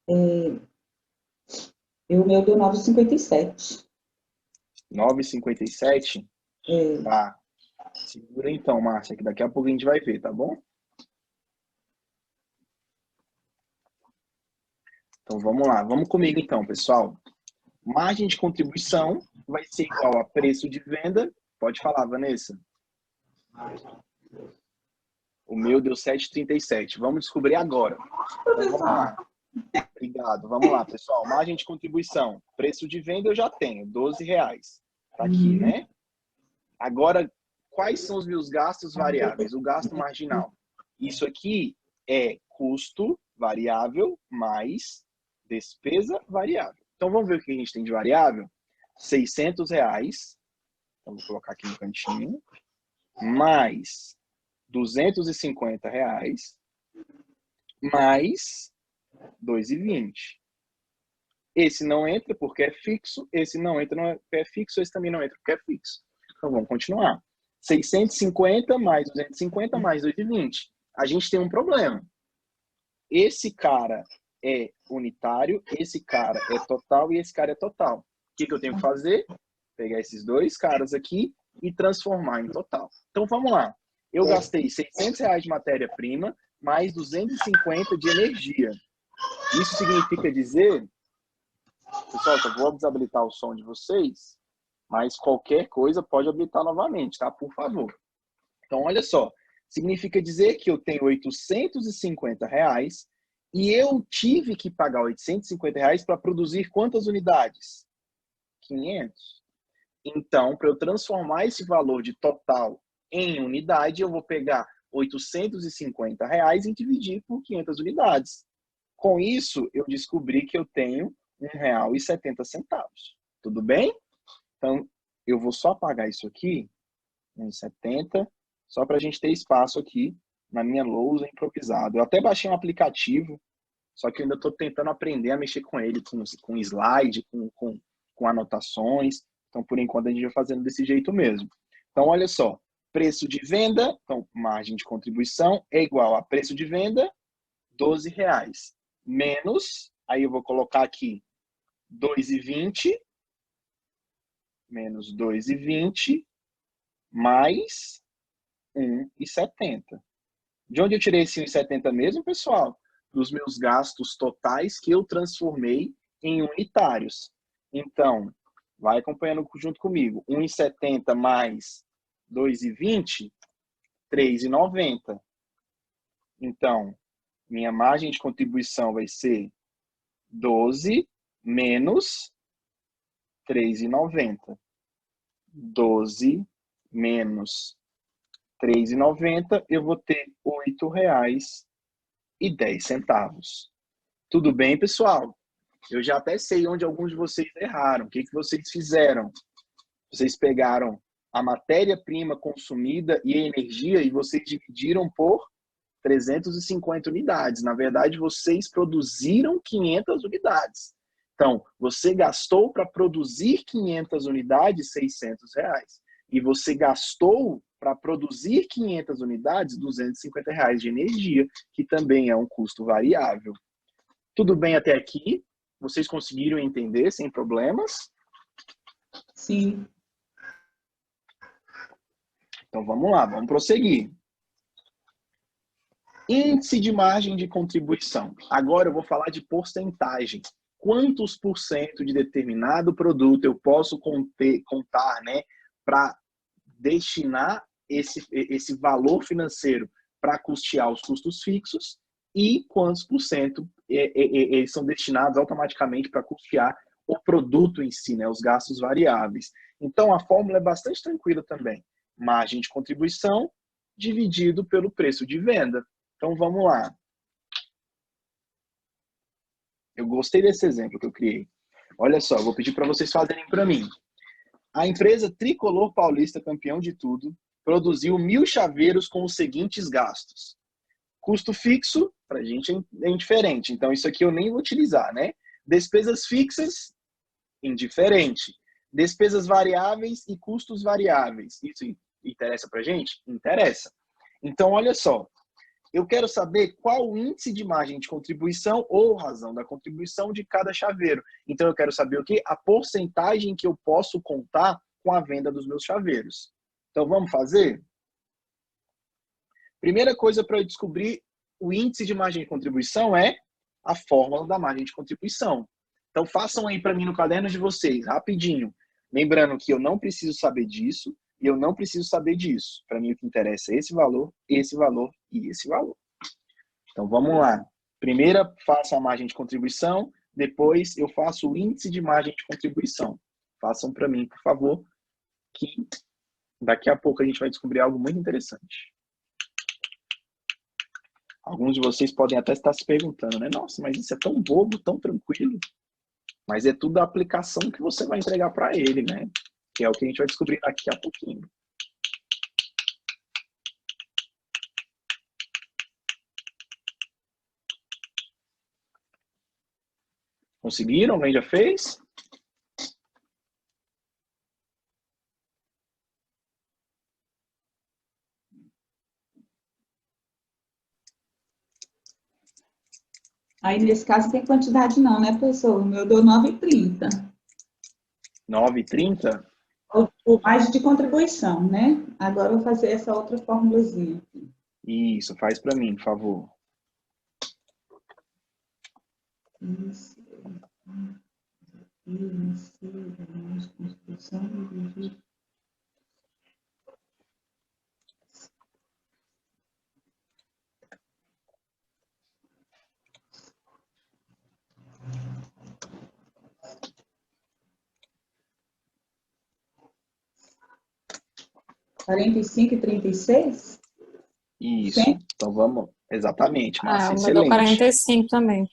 o meu deu 9,57. 9,57? É, Tá. Segura então, Márcia, que daqui a pouco a gente vai ver, tá bom? Então vamos lá, vamos comigo então, pessoal. Margem de contribuição vai ser igual a preço de venda. Pode falar, Vanessa. O meu deu 7,37. Vamos descobrir agora. Então, vamos lá. Obrigado. Vamos lá, pessoal. Margem de contribuição. Preço de venda eu já tenho, R$12. Tá aqui, né? Agora, quais são os meus gastos variáveis? O gasto marginal. Isso aqui é custo variável mais despesa variável. Então, vamos ver o que a gente tem de variável? R$600, então vou colocar aqui no cantinho, mais R$250, mais 2,20. Esse não entra porque é fixo, esse não entra porque é fixo, esse também não entra porque é fixo. Então, vamos continuar. 650 mais 250 mais 2,20. A gente tem um problema. Esse cara é unitário, esse cara é total e esse cara é total. O que eu tenho que fazer? Pegar esses dois caras aqui e transformar em total. Então, vamos lá. Eu gastei R$600 de matéria-prima mais 250 de energia. Isso significa dizer... Pessoal, eu vou desabilitar o som de vocês, mas qualquer coisa pode habilitar novamente, tá? Por favor. Então, olha só. Significa dizer que eu tenho R$850 e eu tive que pagar R$850 para produzir quantas unidades? 500. Então, para eu transformar esse valor de total em unidade, eu vou pegar R$850 e dividir por 500 unidades. Com isso, eu descobri que eu tenho R$1,70. Tudo bem? Então, eu vou só apagar isso aqui, R$1,70, só para a gente ter espaço aqui na minha lousa improvisado. Eu até baixei um aplicativo, só que eu ainda estou tentando aprender a mexer com ele, com slide, com anotações. Então, por enquanto, a gente vai fazendo desse jeito mesmo. Então, olha só. Preço de venda, então, margem de contribuição é igual a preço de venda, R$12. Menos, aí eu vou colocar aqui, 2,20, menos 2,20, mais 1,70. De onde eu tirei esse 1,70 mesmo, pessoal? Dos meus gastos totais que eu transformei em unitários. Então, vai acompanhando junto comigo. 1,70 mais 2,20, 3,90. Então, minha margem de contribuição vai ser 12 menos 3,90. 12 menos 3,90, eu vou ter R$8,10. Tudo bem, pessoal? Eu já até sei onde alguns de vocês erraram. O que vocês fizeram? Vocês pegaram a matéria-prima consumida e a energia e vocês dividiram por 350 unidades. Na verdade, vocês produziram 500 unidades. Então, você gastou para produzir 500 unidades R$600. E você gastou para produzir 500 unidades R$250 de energia, que também é um custo variável. Tudo bem até aqui? Vocês conseguiram entender sem problemas? Sim. Então, vamos lá, vamos prosseguir. Índice de margem de contribuição. Agora eu vou falar de porcentagem. Quantos por cento de determinado produto eu posso contar, né, para destinar esse valor financeiro para custear os custos fixos e quantos por cento eles são destinados automaticamente para custear o produto em si, né, os gastos variáveis. Então, a fórmula é bastante tranquila também. Margem de contribuição dividido pelo preço de venda. Então, vamos lá. Eu gostei desse exemplo que eu criei. Olha só, vou pedir para vocês fazerem para mim. A empresa Tricolor Paulista, campeão de tudo, produziu 1.000 chaveiros com os seguintes gastos. Custo fixo, para a gente é indiferente. Então, isso aqui eu nem vou utilizar, né? Despesas fixas, indiferente. Despesas variáveis e custos variáveis. Isso interessa para a gente? Interessa. Então, olha só. Eu quero saber qual o índice de margem de contribuição ou razão da contribuição de cada chaveiro. Então, eu quero saber o quê? A porcentagem que eu posso contar com a venda dos meus chaveiros. Então, vamos fazer? Primeira coisa para eu descobrir o índice de margem de contribuição é a fórmula da margem de contribuição. Então, façam aí para mim no caderno de vocês, rapidinho. Lembrando que eu não preciso saber disso e eu não preciso saber disso. Para mim, o que interessa é esse valor e esse valor. Então, vamos lá. Primeiro, faço a margem de contribuição. Depois, eu faço o índice de margem de contribuição. Façam para mim, por favor, que daqui a pouco a gente vai descobrir algo muito interessante. Alguns de vocês podem até estar se perguntando, né? Nossa, mas isso é tão bobo, tão tranquilo. Mas é tudo a aplicação que você vai entregar para ele, né? Que é o que a gente vai descobrir daqui a pouquinho. Conseguiram? Alguém já fez? Aí, nesse caso, não tem quantidade não, né, professor? O meu deu 9,30. 9,30? O mais de contribuição, né? Agora eu vou fazer essa outra formulazinha. Isso, faz para mim, por favor. Isso. Mais contribuição dividido. (45 e 36)? Isso. Sim? Então vamos. Exatamente, Márcia. Ah, o meu deu Excelente. 45 também.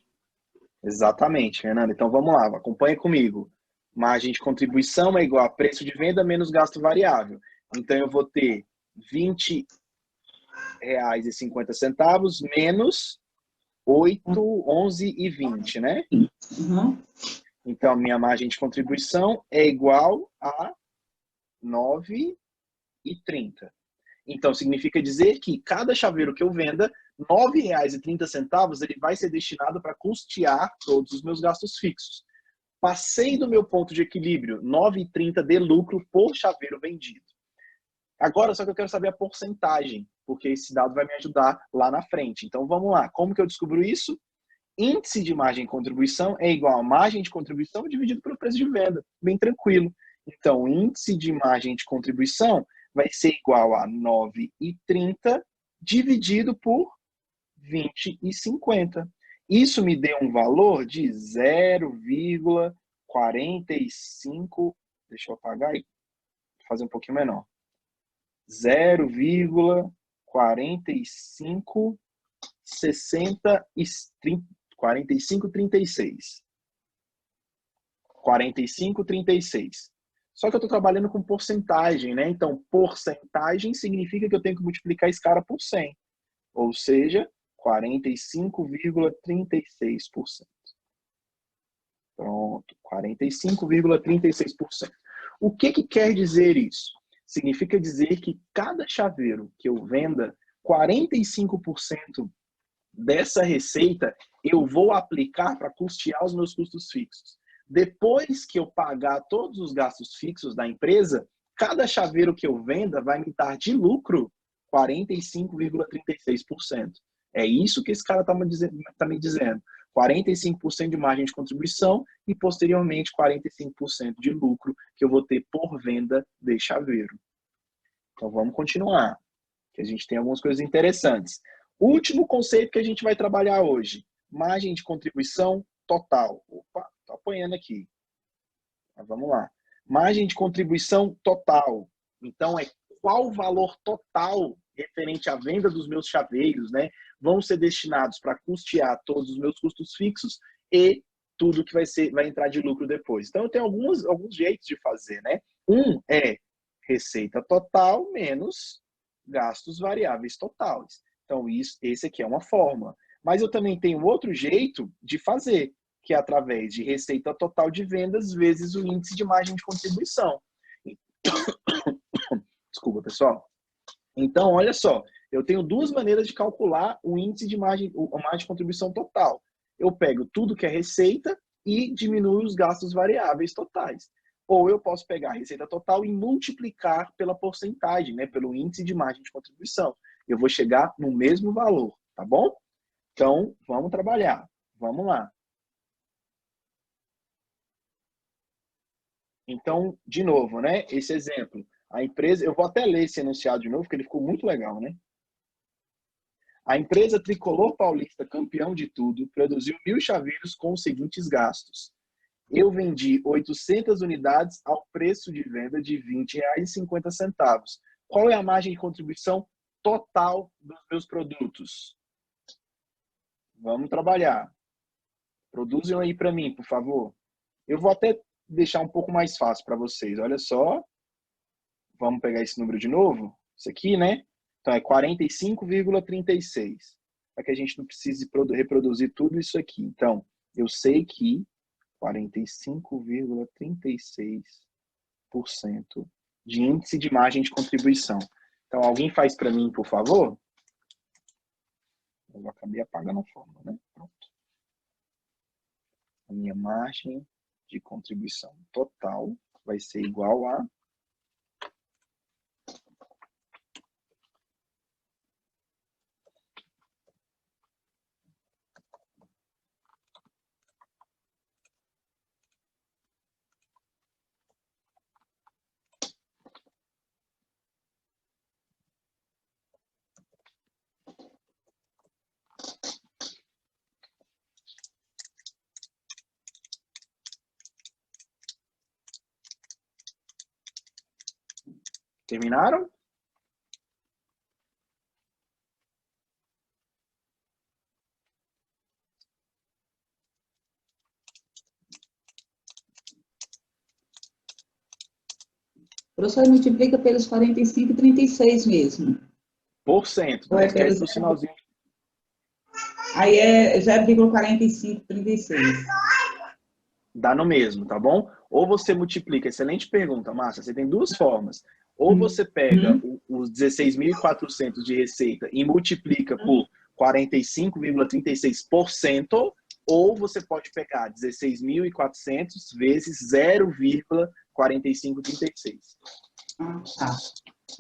Exatamente, Fernanda. Então vamos lá, acompanha comigo. Margem de contribuição é igual a preço de venda menos gasto variável. Então eu vou ter R$20,50 menos 8, 11 e 20, né? Uhum. Então a minha margem de contribuição é igual a 9,30. Então significa dizer que cada chaveiro que eu venda, R$9,30 ele vai ser destinado para custear todos os meus gastos fixos. Passei do meu ponto de equilíbrio, 9,30 de lucro por chaveiro vendido. Agora, só que eu quero saber a porcentagem, porque esse dado vai me ajudar lá na frente. Então, vamos lá. Como que eu descubro isso? Índice de margem de contribuição é igual a margem de contribuição dividido pelo preço de venda. Bem tranquilo. Então, o índice de margem de contribuição vai ser igual a 9,30 dividido por 20,50. Isso me deu um valor de 0,45. Deixa eu apagar e fazer um pouquinho menor. 0,4536. 45,36. Só que eu estou trabalhando com porcentagem, né? Então, porcentagem significa que eu tenho que multiplicar esse cara por 100. Ou seja, 45,36%. Pronto, 45,36%. O que quer dizer isso? Significa dizer que cada chaveiro que eu venda, 45% dessa receita eu vou aplicar para custear os meus custos fixos. Depois que eu pagar todos os gastos fixos da empresa, cada chaveiro que eu venda vai me dar de lucro 45,36%. É isso que esse cara está me dizendo. 45% de margem de contribuição e, posteriormente, 45% de lucro que eu vou ter por venda de chaveiro. Então, vamos continuar, que a gente tem algumas coisas interessantes. Último conceito que a gente vai trabalhar hoje, margem de contribuição total. Opa, tô apanhando aqui. Mas vamos lá. Margem de contribuição total. Então, é qual o valor total referente à venda dos meus chaveiros, né? Vão ser destinados para custear todos os meus custos fixos e tudo que vai entrar de lucro depois. Então, eu tenho alguns jeitos de fazer, né? Um é receita total menos gastos variáveis totais. Então, esse aqui é uma forma. Mas eu também tenho outro jeito de fazer, que é através de receita total de vendas vezes o índice de margem de contribuição. Desculpa, pessoal. Então, olha só, eu tenho duas maneiras de calcular o índice de margem, a margem de contribuição total. Eu pego tudo que é receita e diminuo os gastos variáveis totais. Ou eu posso pegar a receita total e multiplicar pela porcentagem, né, pelo índice de margem de contribuição. Eu vou chegar no mesmo valor, tá bom? Então, vamos trabalhar. Vamos lá. Então, de novo, né, esse exemplo. A empresa, eu vou até ler esse enunciado de novo, porque ele ficou muito legal, né? A empresa Tricolor Paulista, campeão de tudo, produziu 1.000 chaveiros com os seguintes gastos. Eu vendi 800 unidades ao preço de venda de R$20,50. Qual é a margem de contribuição total dos meus produtos? Vamos trabalhar. Produzam aí para mim, por favor. Eu vou até deixar um pouco mais fácil para vocês. Olha só. Vamos pegar esse número de novo? Isso aqui, né? Então, é 45,36. Para que a gente não precise reproduzir tudo isso aqui. Então, eu sei que 45,36% de índice de margem de contribuição. Então, alguém faz para mim, por favor? Eu acabei apagando a fórmula, né? Pronto. A minha margem de contribuição total vai ser igual a Terminaram? O professor multiplica pelos 45 e 36 mesmo. Por cento. Não esquece do sinalzinho. Aí é 0,4536. Dá no mesmo, tá bom? Ou você multiplica, excelente pergunta, Márcia, você tem duas formas. Ou você pega os 16.400 de receita e multiplica por 45,36%, ou você pode pegar 16.400 vezes 0,4536. Ah, tá.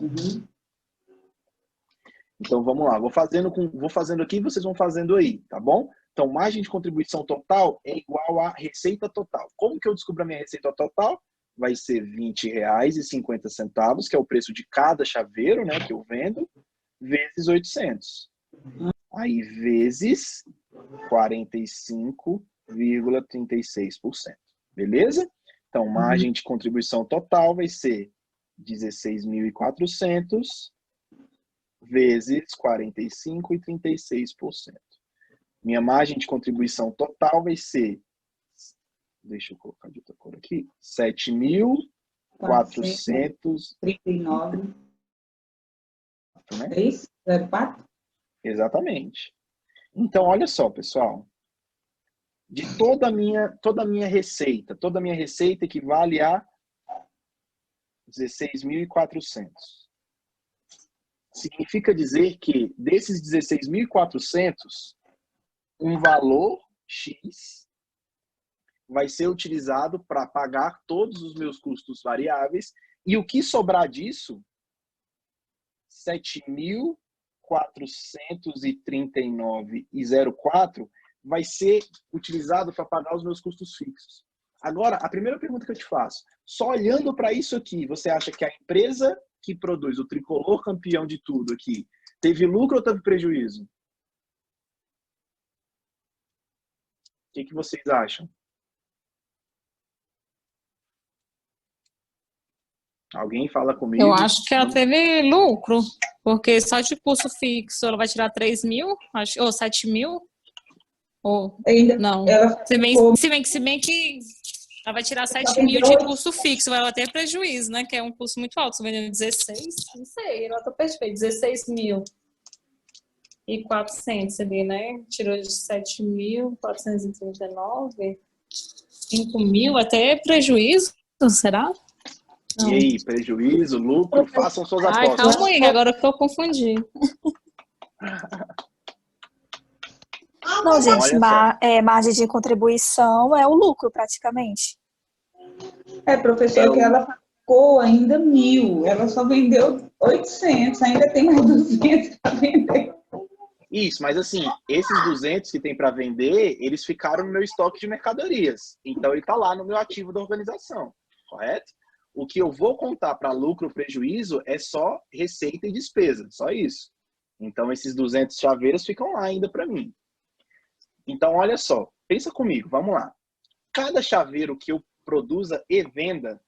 Uhum. Então, vamos lá. Vou fazendo aqui e vocês vão fazendo aí, tá bom? Então, margem de contribuição total é igual a receita total. Como que eu descubro a minha receita total? Vai ser R$ 20,50, que é o preço de cada chaveiro, né, que eu vendo, vezes 800. Aí, vezes 45,36%. Beleza? Então, margem de contribuição total vai ser 16.400 vezes 45,36%. Minha margem de contribuição total vai ser, deixa eu colocar de outra cor aqui, 7.439. Né? É isso? 04? Exatamente. Então, olha só, pessoal. De toda a minha receita equivale a 16.400. Significa dizer que desses 16.400, um valor X vai ser utilizado para pagar todos os meus custos variáveis e o que sobrar disso, 7.439,04 vai ser utilizado para pagar os meus custos fixos. Agora, a primeira pergunta que eu te faço, só olhando para isso aqui, você acha que a empresa que produz o tricolor campeão de tudo aqui, teve lucro ou teve prejuízo? O que vocês acham? Alguém fala comigo? Eu acho que ela teve lucro, porque só de custo fixo ela vai tirar 3 mil, acho, ou 7 mil, ou Ainda, não. ela Se bem que ela vai tirar 7 mil de custo fixo, vai ter prejuízo, né? Que é um custo muito alto. Se vendendo 16, não sei, ela tá perfeita, 16.400 ali, né? Tirou de 7.439, 5 mil, até prejuízo, será? Não. E aí, prejuízo, lucro, façam suas apostas. Ai, calma aí, agora que eu confundi. Não, gente, margem de contribuição é o lucro, praticamente. Professor, que ela pagou ainda 1.000, ela só vendeu 800, ainda tem mais 200 para vender. Isso, mas assim, esses 200 que tem para vender, eles ficaram no meu estoque de mercadorias. Então, ele está lá no meu ativo da organização, correto? O que eu vou contar para lucro ou prejuízo é só receita e despesa, só isso. Então, esses 200 chaveiros ficam lá ainda para mim. Então, olha só, pensa comigo, vamos lá. Cada chaveiro que eu produza e venda,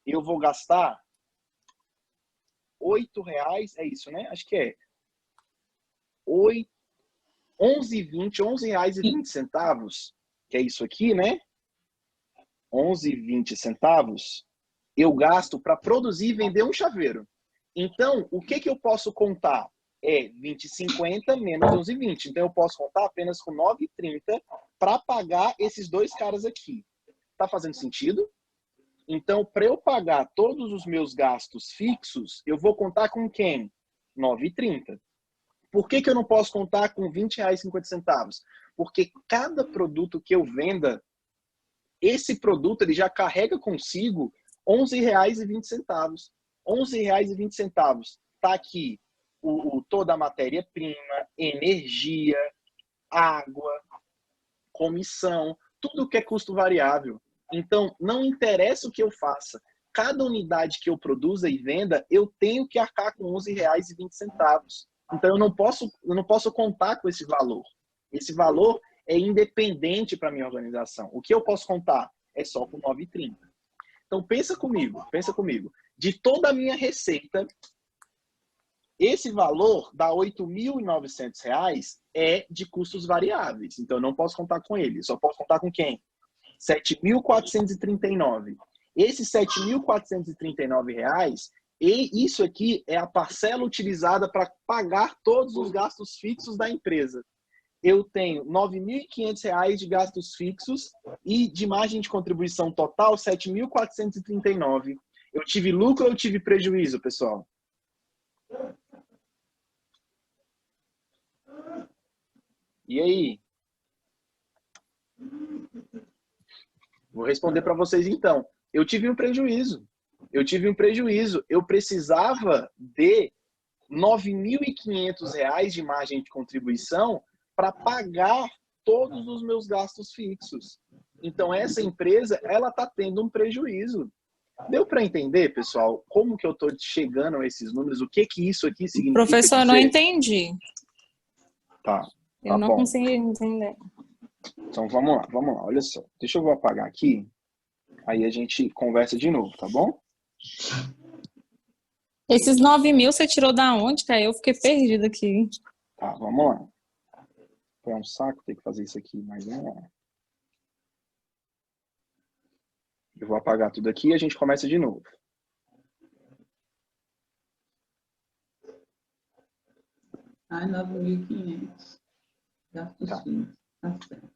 eu vou gastar R$ 8,00, é isso, né? Acho que é R$11,20, R$11,20, que é isso aqui, né? 11,20 centavos, eu gasto para produzir e vender um chaveiro. Então, o que eu posso contar? É 20,50 menos 11,20. Então, eu posso contar apenas com 9,30 para pagar esses dois caras aqui. Tá fazendo sentido? Então, para eu pagar todos os meus gastos fixos, eu vou contar com quem? 9,30. Por que eu não posso contar com R$20,50? Porque cada produto que eu venda, esse produto ele já carrega consigo R$11,20. R$11,20. Está aqui toda a matéria-prima, energia, água, comissão, tudo que é custo variável. Então, não interessa o que eu faça. Cada unidade que eu produza e venda, eu tenho que arcar com R$11,20. Então, eu não posso contar com esse valor. Esse valor é independente para a minha organização. O que eu posso contar é só com 9,30. Então, pensa comigo. De toda a minha receita, esse valor dá R$8.900 é de custos variáveis. Então, eu não posso contar com ele. Só posso contar com quem? R$7.439. Esses R$7.439, e isso aqui é a parcela utilizada para pagar todos os gastos fixos da empresa. Eu tenho R$9.500 de gastos fixos e de margem de contribuição total, R$7.439. Eu tive lucro ou eu tive prejuízo, pessoal? E aí? Vou responder para vocês então. Eu tive um prejuízo. Eu precisava de R$9.500 de margem de contribuição para pagar todos os meus gastos fixos. Então, essa empresa, ela está tendo um prejuízo. Deu para entender, pessoal, como que eu estou chegando a esses números? O que isso aqui significa? Professor, eu não entendi. Tá eu não bom. consegui entender. Então, vamos lá. Olha só. Deixa eu apagar aqui. Aí a gente conversa de novo, tá bom? Esses 9.000 você tirou da onde, cara? Eu fiquei perdida aqui. Tá, vamos lá. Foi um saco ter que fazer isso aqui, mas vamos lá. Eu vou apagar tudo aqui e a gente começa de novo. Ai, 9.500. Gastos fixos. Tá certo.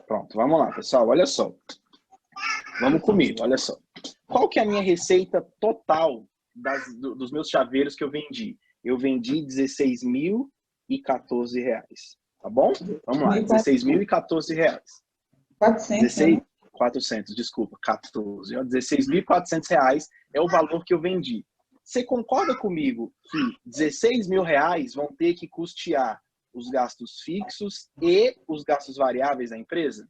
Pronto, vamos lá, pessoal. Olha só. Vamos comigo, olha só. Qual que é a minha receita total dos meus chaveiros que eu vendi? Eu vendi R$16.014. Tá bom? Vamos lá, R$16.014. 400, né? 400, desculpa, 14. R$16.400 é o valor que eu vendi. Você concorda comigo que R$16.000 vão ter que custear os gastos fixos e os gastos variáveis da empresa?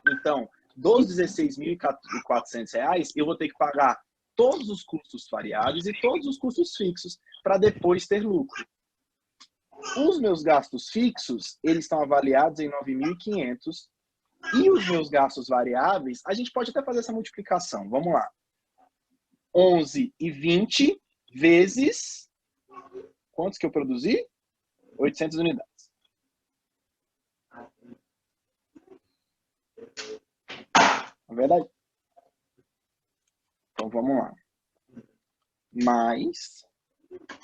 Então, dos R$16.400, eu vou ter que pagar todos os custos variáveis e todos os custos fixos para depois ter lucro. Os meus gastos fixos, eles estão avaliados em 9.500 e os meus gastos variáveis, a gente pode até fazer essa multiplicação. Vamos lá. 11,20 vezes quantos que eu produzi? 800 unidades. Não é verdade? Então, vamos lá. Mais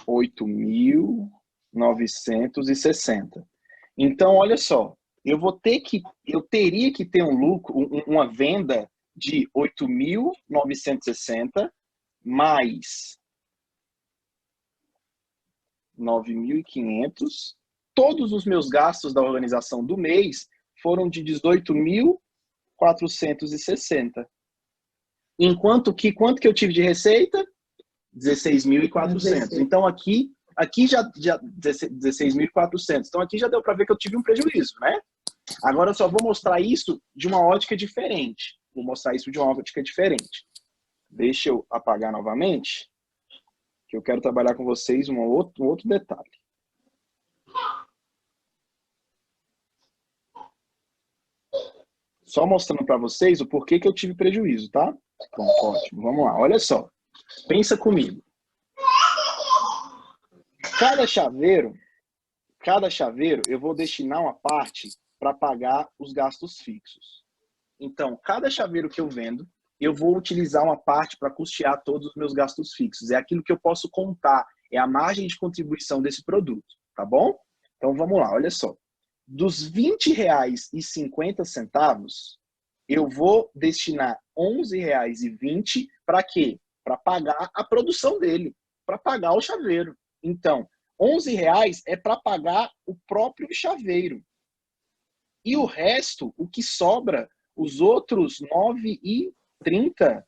8.960. Então, olha só. Eu teria que ter um lucro, uma venda de 8.960 mais 9.500. Todos os meus gastos da organização do mês foram de 18.460. Enquanto que, quanto que eu tive de receita? 16.400. Então, aqui já 16.400. Então, aqui já deu para ver que eu tive um prejuízo, né? Agora, eu só vou mostrar isso de uma ótica diferente. Deixa eu apagar novamente, que eu quero trabalhar com vocês um outro detalhe. Só mostrando para vocês o porquê que eu tive prejuízo, tá? Bom, ótimo. Vamos lá. Olha só. Pensa comigo. Cada chaveiro, eu vou destinar uma parte para pagar os gastos fixos. Então, cada chaveiro que eu vendo, eu vou utilizar uma parte para custear todos os meus gastos fixos. É aquilo que eu posso contar, é a margem de contribuição desse produto, tá bom? Então, vamos lá, olha só. Dos R$20,50, eu vou destinar R$11,20 para quê? Para pagar a produção dele, para pagar o chaveiro. Então, R$11 é para pagar o próprio chaveiro. E o resto, o que sobra, os outros R$9,30,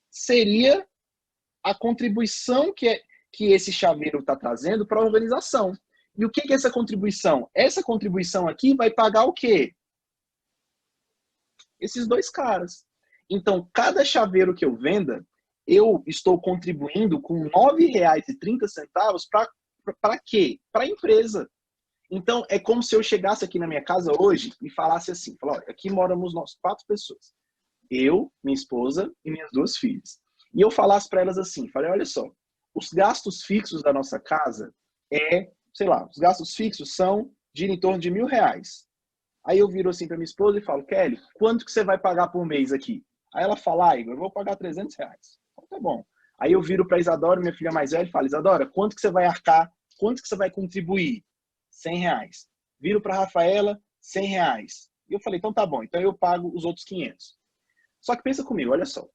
seria a contribuição que esse chaveiro está trazendo para a organização. E o que é essa contribuição? Essa contribuição aqui vai pagar o quê? Esses dois caras. Então, cada chaveiro que eu venda, eu estou contribuindo com R$9,30 para quê? Para a empresa. Então, é como se eu chegasse aqui na minha casa hoje e falasse assim, olha, aqui moramos nós 4 pessoas. Eu, minha esposa e minhas 2 filhas. E eu falasse para elas assim, falei, olha só, os gastos fixos da nossa casa sei lá, os gastos fixos giram em torno de R$1.000. Aí eu viro assim para minha esposa e falo, Kelly, quanto que você vai pagar por mês aqui? Aí ela fala, Igor, eu vou pagar R$300. Então tá bom. Aí eu viro para Isadora, minha filha mais velha, e falo, Isadora, quanto que você vai arcar? Quanto que você vai contribuir? R$100. Viro para Rafaela, R$100. E eu falei, então tá bom, então eu pago os outros 500. Só que pensa comigo, olha só.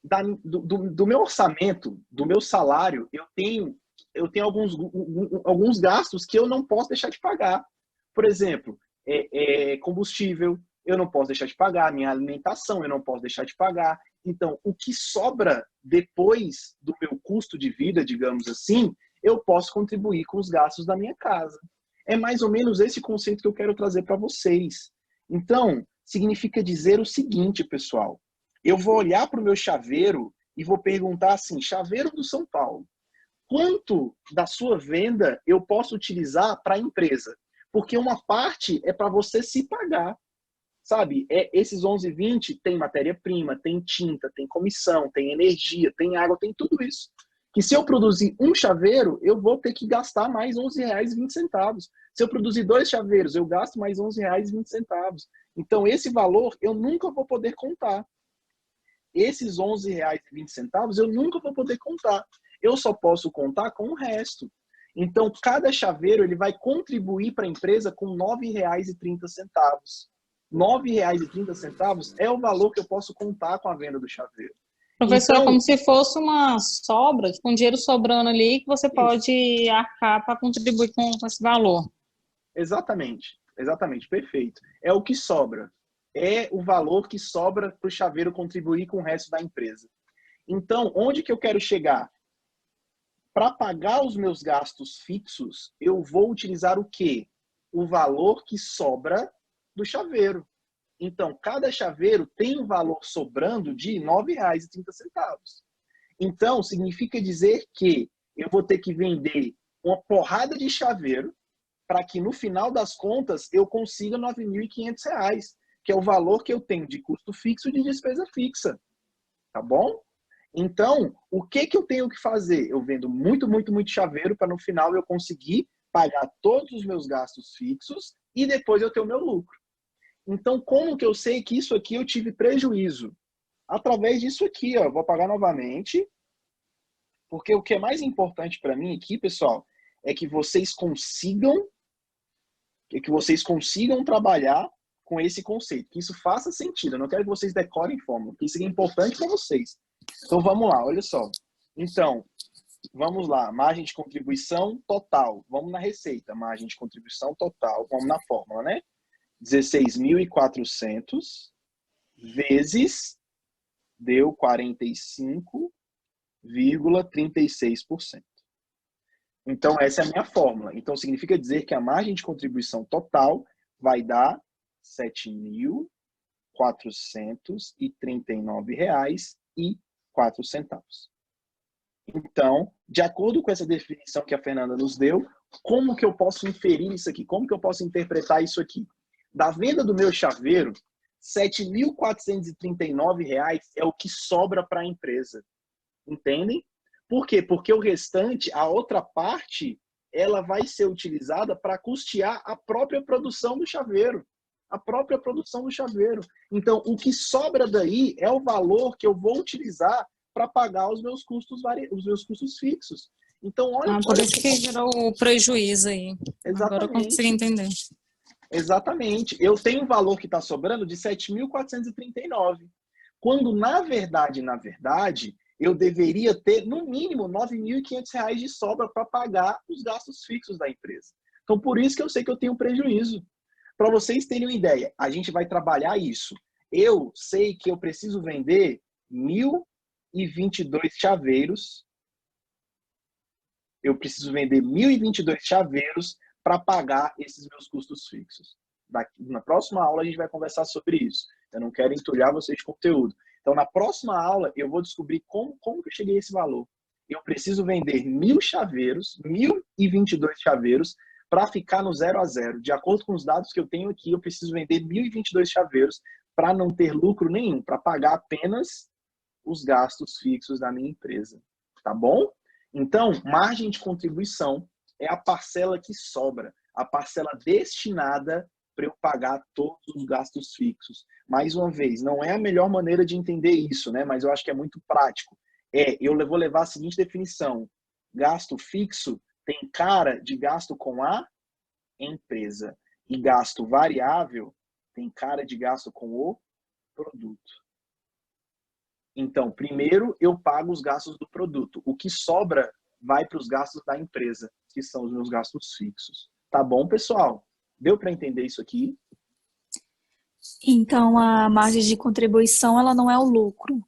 Do meu orçamento, do meu salário, eu tenho alguns gastos que eu não posso deixar de pagar. Por exemplo, combustível, eu não posso deixar de pagar. Minha alimentação, eu não posso deixar de pagar. Então, o que sobra depois do meu custo de vida, digamos assim, eu posso contribuir com os gastos da minha casa. É mais ou menos esse conceito que eu quero trazer para vocês. Então, significa dizer o seguinte, pessoal. Eu vou olhar para o meu chaveiro e vou perguntar assim, chaveiro do São Paulo, quanto da sua venda eu posso utilizar para a empresa? Porque uma parte é para você se pagar. Sabe, esses 11,20 tem matéria-prima, tem tinta, tem comissão, tem energia, tem água, tem tudo isso. Que se eu produzir um chaveiro, eu vou ter que gastar mais R$11,20. Se eu produzir 2 chaveiros, eu gasto mais R$11,20. Então, esse valor eu nunca vou poder contar. Esses R$11,20 eu nunca vou poder contar. Eu só posso contar com o resto. Então, cada chaveiro ele vai contribuir para a empresa com R$9,30. R$9,30 é o valor que eu posso contar com a venda do chaveiro. Professor, então, é como se fosse uma sobra, com dinheiro sobrando ali, que você pode arcar para contribuir com esse valor. Exatamente, perfeito. É o que sobra. É o valor que sobra para o chaveiro contribuir com o resto da empresa. Então, onde que eu quero chegar? Para pagar os meus gastos fixos, eu vou utilizar o quê? O valor que sobra do chaveiro. Então, cada chaveiro tem um valor sobrando de R$9,30. Então, significa dizer que eu vou ter que vender uma porrada de chaveiro para que, no final das contas, eu consiga R$9.500, que é o valor que eu tenho de custo fixo e de despesa fixa. Tá bom? Então, o que eu tenho que fazer? Eu vendo muito chaveiro para, no final, eu conseguir pagar todos os meus gastos fixos e depois eu ter o meu lucro. Então, como que eu sei que isso aqui eu tive prejuízo? Através disso aqui, ó, vou apagar novamente, porque o que é mais importante para mim aqui, pessoal, é que vocês consigam trabalhar com esse conceito, que isso faça sentido. Eu não quero que vocês decorem fórmula, que isso é importante para vocês. Então, vamos lá, olha só. Então, vamos lá, margem de contribuição total. Vamos na receita, margem de contribuição total. Vamos na fórmula, né? 16.400 vezes deu 45,36%. Então, essa é a minha fórmula. Então, significa dizer que a margem de contribuição total vai dar R$ 7.439,04. Então, de acordo com essa definição que a Fernanda nos deu, como que eu posso inferir isso aqui? Como que eu posso interpretar isso aqui? Da venda do meu chaveiro, R$ 7.439 é o que sobra para a empresa. Entendem? Por quê? Porque o restante, a outra parte, ela vai ser utilizada para custear a própria produção do chaveiro. A própria produção do chaveiro. Então, o que sobra daí é o valor que eu vou utilizar para pagar os meus custos fixos. Então, olha... Por isso que gerou o prejuízo aí. Exatamente. Agora eu consegui entender. Exatamente. Eu tenho um valor que está sobrando de 7.439. Quando, na verdade, eu deveria ter, no mínimo, R$ 9.500 de sobra para pagar os gastos fixos da empresa. Então, por isso que eu sei que eu tenho prejuízo. Para vocês terem uma ideia, a gente vai trabalhar isso. Eu sei que eu preciso vender 1.022 chaveiros. Eu preciso vender 1.022 chaveiros para pagar esses meus custos fixos. Na próxima aula a gente vai conversar sobre isso. Eu não quero entulhar vocês de conteúdo. Então, na próxima aula, eu vou descobrir como que eu cheguei a esse valor. Eu preciso vender 1.000 chaveiros, 1.022 chaveiros, para ficar no 0 a 0. De acordo com os dados que eu tenho aqui, eu preciso vender 1.022 chaveiros para não ter lucro nenhum, para pagar apenas os gastos fixos da minha empresa. Tá bom? Então, margem de contribuição é a parcela que sobra, a parcela destinada para eu pagar todos os gastos fixos. Mais uma vez, não é a melhor maneira de entender isso, né? Mas eu acho que é muito prático. Eu vou levar a seguinte definição. Gasto fixo tem cara de gasto com a empresa. E gasto variável tem cara de gasto com o produto. Então, primeiro eu pago os gastos do produto. O que sobra vai para os gastos da empresa, que são os meus gastos fixos. Tá bom, pessoal? Deu para entender isso aqui? Então, a margem de contribuição, ela não é o lucro.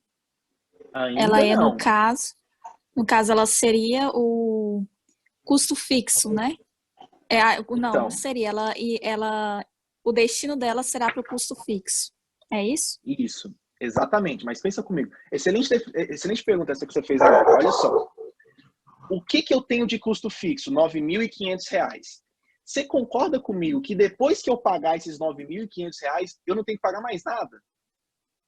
Ainda ela é, não. no caso, ela seria o custo fixo, né? Não seria. O destino dela será para o custo fixo. É isso? Isso, exatamente. Mas pensa comigo. Excelente pergunta essa que você fez agora. Olha só. O que eu tenho de custo fixo? R$ 9.500. Você concorda comigo que depois que eu pagar esses R$ 9.500, eu não tenho que pagar mais nada?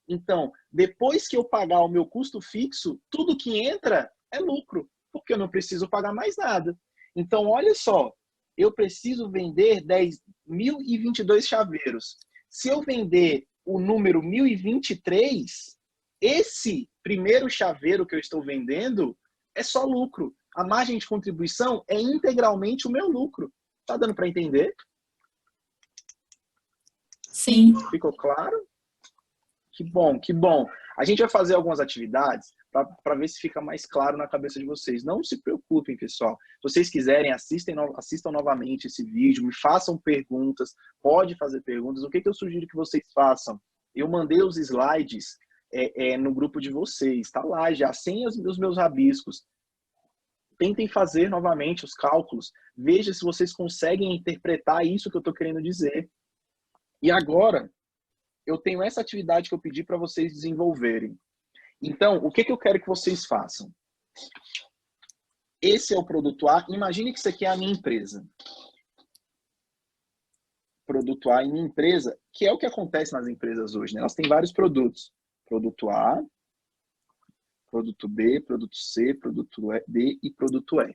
Então, depois que eu pagar o meu custo fixo, tudo que entra é lucro, porque eu não preciso pagar mais nada. Então, olha só, eu preciso vender 10.022 chaveiros. Se eu vender o número 1023, esse primeiro chaveiro que eu estou vendendo é só lucro. A margem de contribuição é integralmente o meu lucro. Tá dando para entender? Sim. Ficou claro? Que bom, que bom. A gente vai fazer algumas atividades para ver se fica mais claro na cabeça de vocês. Não se preocupem, pessoal. Se vocês quiserem, assistam novamente esse vídeo, me façam perguntas, pode fazer perguntas. O que eu sugiro que vocês façam? Eu mandei os slides no grupo de vocês, tá lá já, sem os meus rabiscos. Tentem fazer novamente os cálculos. Veja se vocês conseguem interpretar isso que eu estou querendo dizer. E agora, eu tenho essa atividade que eu pedi para vocês desenvolverem. Então, o que eu quero que vocês façam? Esse é o produto A. Imagine que isso aqui é a minha empresa. Produto A em minha empresa, que é o que acontece nas empresas hoje, né? Elas têm vários produtos. Produto A, produto B, produto C, produto D e produto E.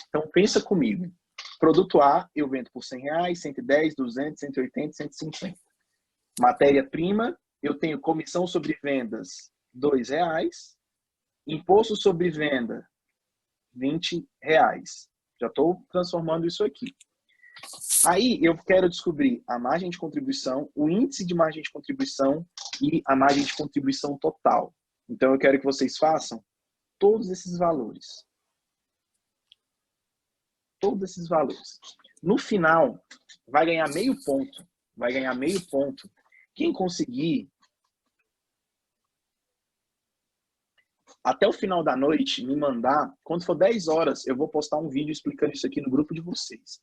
Então, pensa comigo. Produto A, eu vendo por R$100, 110, 200, 180, 150. Matéria-prima, eu tenho comissão sobre vendas R$2. Imposto sobre venda R$20. Já estou transformando isso aqui. Aí eu quero descobrir a margem de contribuição, o índice de margem de contribuição e a margem de contribuição total. Então eu quero que vocês façam todos esses valores. Todos esses valores. No final, vai ganhar meio ponto. Vai ganhar meio ponto. Quem conseguir, até o final da noite, me mandar, quando for 10 horas, eu vou postar um vídeo explicando isso aqui no grupo de vocês.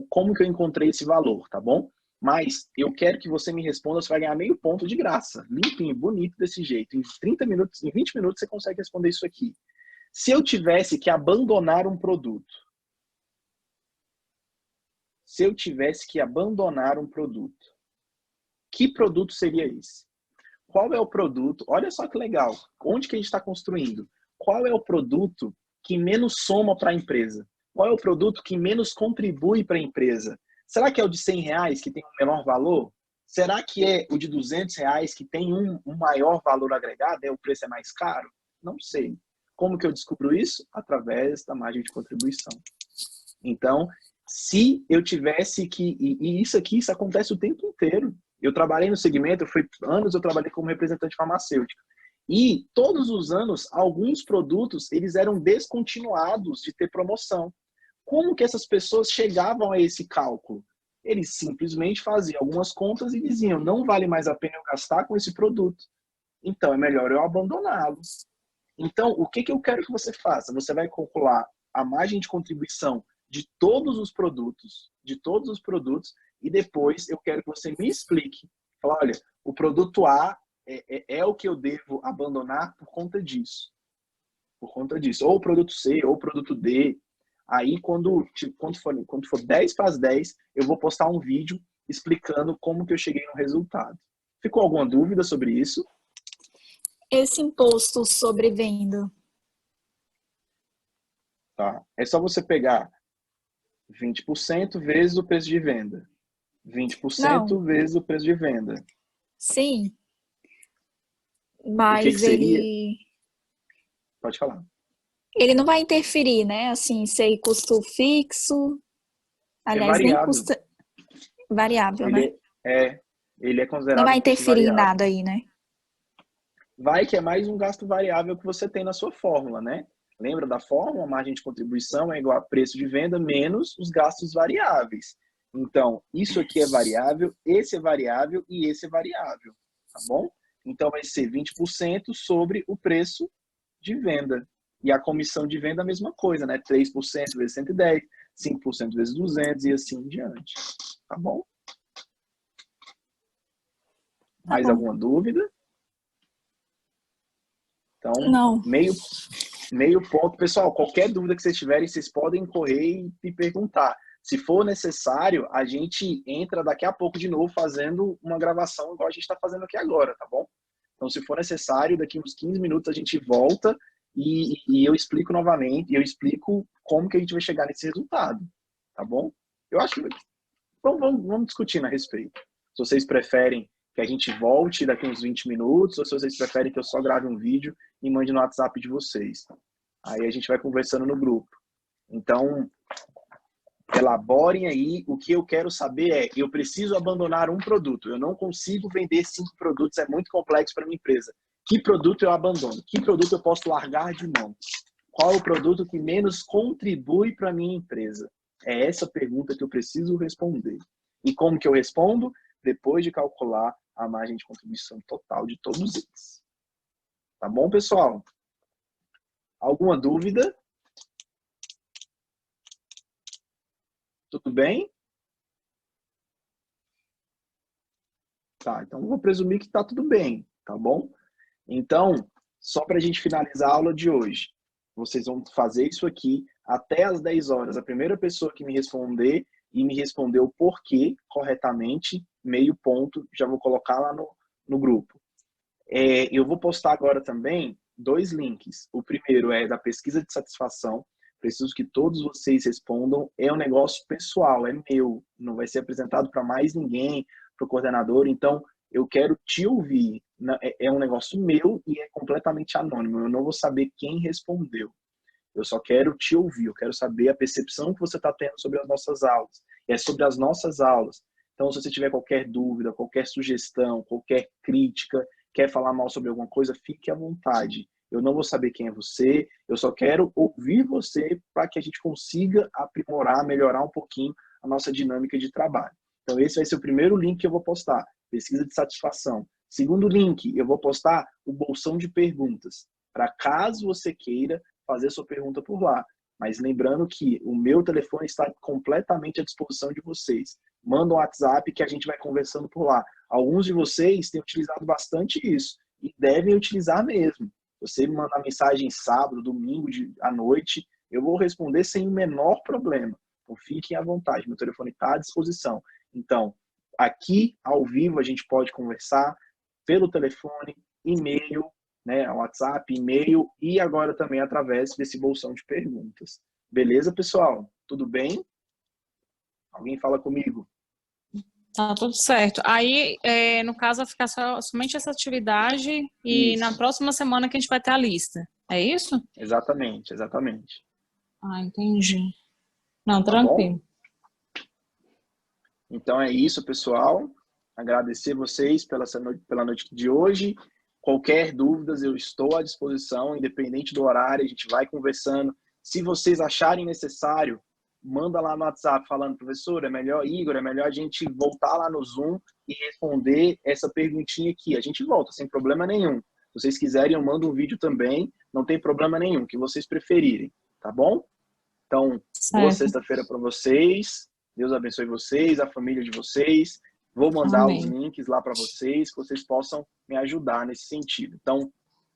Como que eu encontrei esse valor, tá bom? Mas eu quero que você me responda, você vai ganhar meio ponto de graça. Limpinho, bonito desse jeito. Em 30 minutos, em 20 minutos você consegue responder isso aqui. Se eu tivesse que abandonar um produto, que produto seria esse? Qual é o produto? Olha só que legal. Onde que a gente está construindo? Qual é o produto que menos soma para a empresa? Qual é o produto que menos contribui para a empresa? Será que é o de R$ 100 que tem um menor valor? Será que é o de R$ 200 que tem um maior valor agregado? O preço é mais caro? Não sei. Como que eu descubro isso? Através da margem de contribuição. Então, se eu tivesse que... E isso acontece o tempo inteiro. Eu trabalhei no segmento, anos eu trabalhei como representante farmacêutico. E todos os anos, alguns produtos, eles eram descontinuados de ter promoção. Como que essas pessoas chegavam a esse cálculo? Eles simplesmente faziam algumas contas e diziam, não vale mais a pena eu gastar com esse produto. Então, é melhor eu abandoná-lo. Então, o que eu quero que você faça? Você vai calcular a margem de contribuição de todos os produtos, e depois eu quero que você me explique. Fala, olha, o produto A é o que eu devo abandonar por conta disso. Ou o produto C, ou o produto D. Aí, quando for 10 para as 10, eu vou postar um vídeo explicando como que eu cheguei no resultado. Ficou alguma dúvida sobre isso? Esse imposto sobre venda. Tá. É só você pegar 20% vezes o preço de venda. 20% Não. vezes o preço de venda. Sim. O que Mas seria? ele Pode falar. não vai interferir, né? Assim, ser custo fixo. É Aliás, nem variável. custa variável, né? Ele é Não considerado vai um custo interferir em variável. nada aí, né? Vai que é mais um gasto variável que você tem na sua fórmula, né? Lembra da fórmula? A margem de contribuição é igual a preço de venda menos os gastos variáveis. Então, isso aqui é variável, esse é variável e esse é variável, tá bom? Então, vai ser 20% sobre o preço de venda. E a comissão de venda, a mesma coisa, né? 3% vezes 110, 5% vezes 200 e assim em diante. Tá bom? Tá Mais bom. alguma dúvida? Então, Não. meio ponto. Pessoal, qualquer dúvida que vocês tiverem, vocês podem correr e perguntar. Se for necessário, a gente entra daqui a pouco de novo fazendo uma gravação igual a gente está fazendo aqui agora, tá bom? Então, se for necessário, daqui uns 15 minutos a gente volta e eu explico novamente, eu explico como que a gente vai chegar nesse resultado, tá bom? Eu acho que vamos discutir a respeito. Se vocês preferem que a gente volte daqui uns 20 minutos, ou se vocês preferem que eu só grave um vídeo e mande no WhatsApp de vocês. Aí a gente vai conversando no grupo. Então, elaborem aí. O que eu quero saber é, eu preciso abandonar um produto. Eu não consigo vender 5 produtos, é muito complexo para minha empresa. Que produto eu abandono? Que produto eu posso largar de mão? Qual é o produto que menos contribui para a minha empresa? É essa pergunta que eu preciso responder. E como que eu respondo? Depois de calcular a margem de contribuição total de todos eles. Tá bom, pessoal? Alguma dúvida? Tudo bem? Tá, então eu vou presumir que tá tudo bem, tá bom? Então, só para a gente finalizar a aula de hoje, vocês vão fazer isso aqui até às 10 horas. A primeira pessoa que me responder e me responder o porquê corretamente, meio ponto, já vou colocar lá no grupo. Eu vou postar agora também 2 links. O primeiro é da pesquisa de satisfação. Preciso que todos vocês respondam. É um negócio pessoal, é meu. Não vai ser apresentado para mais ninguém, para o coordenador. Então, eu quero te ouvir. É um negócio meu e é completamente anônimo. Eu não vou saber quem respondeu. Eu só quero te ouvir. Eu quero saber a percepção que você está tendo sobre as nossas aulas. É sobre as nossas aulas. Então, se você tiver qualquer dúvida, qualquer sugestão, qualquer crítica, quer falar mal sobre alguma coisa, fique à vontade. Eu não vou saber quem é você, eu só quero ouvir você para que a gente consiga aprimorar, melhorar um pouquinho a nossa dinâmica de trabalho. Então, esse vai ser o primeiro link que eu vou postar, pesquisa de satisfação. Segundo link, eu vou postar o bolsão de perguntas, para caso você queira fazer sua pergunta por lá. Mas lembrando que o meu telefone está completamente à disposição de vocês. Manda um WhatsApp que a gente vai conversando por lá. Alguns de vocês têm utilizado bastante isso e devem utilizar mesmo. Você me mandar mensagem sábado, domingo à noite, eu vou responder sem o menor problema. Então fiquem à vontade, meu telefone está à disposição. Então, aqui ao vivo a gente pode conversar pelo telefone, e-mail, né, WhatsApp, e-mail e agora também através desse bolsão de perguntas. Beleza, pessoal? Tudo bem? Alguém fala comigo? Tá tudo certo. Aí, no caso, vai ficar somente essa atividade e Isso. na próxima semana que a gente vai ter a lista. É isso? Exatamente, exatamente. Ah, entendi. Não, Tá bom? tranquilo. Então é isso, pessoal. Agradecer vocês pela noite de hoje. Qualquer dúvida, eu estou à disposição, independente do horário, a gente vai conversando. Se vocês acharem necessário, manda lá no WhatsApp falando, professor, é melhor, Igor, é melhor a gente voltar lá no Zoom e responder essa perguntinha aqui. A gente volta, sem problema nenhum. Se vocês quiserem, eu mando um vídeo também, não tem problema nenhum, que vocês preferirem, tá bom? Então, boa Certo. sexta-feira para vocês. Deus abençoe vocês, a família de vocês. Vou mandar os Amém. links lá para vocês, que vocês possam me ajudar nesse sentido. Então,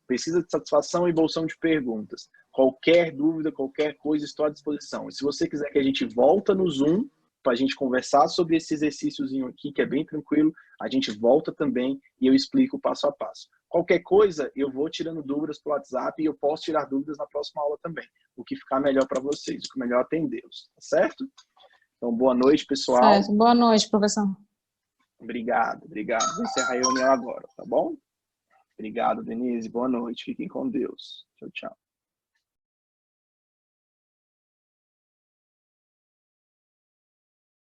pesquisa de satisfação e bolsão de perguntas. Qualquer dúvida, qualquer coisa, estou à disposição. E se você quiser que a gente volta no Zoom, para a gente conversar sobre esse exercíciozinho aqui, que é bem tranquilo, a gente volta também e eu explico passo a passo. Qualquer coisa, eu vou tirando dúvidas pelo WhatsApp e eu posso tirar dúvidas na próxima aula também. O que ficar melhor para vocês, o que melhor atendê-los, tá certo? Então, boa noite, pessoal. Certo. Boa noite, professor. Obrigado. Vou encerrar a reunião agora, tá bom? Obrigado, Denise. Boa noite. Fiquem com Deus. Tchau, tchau.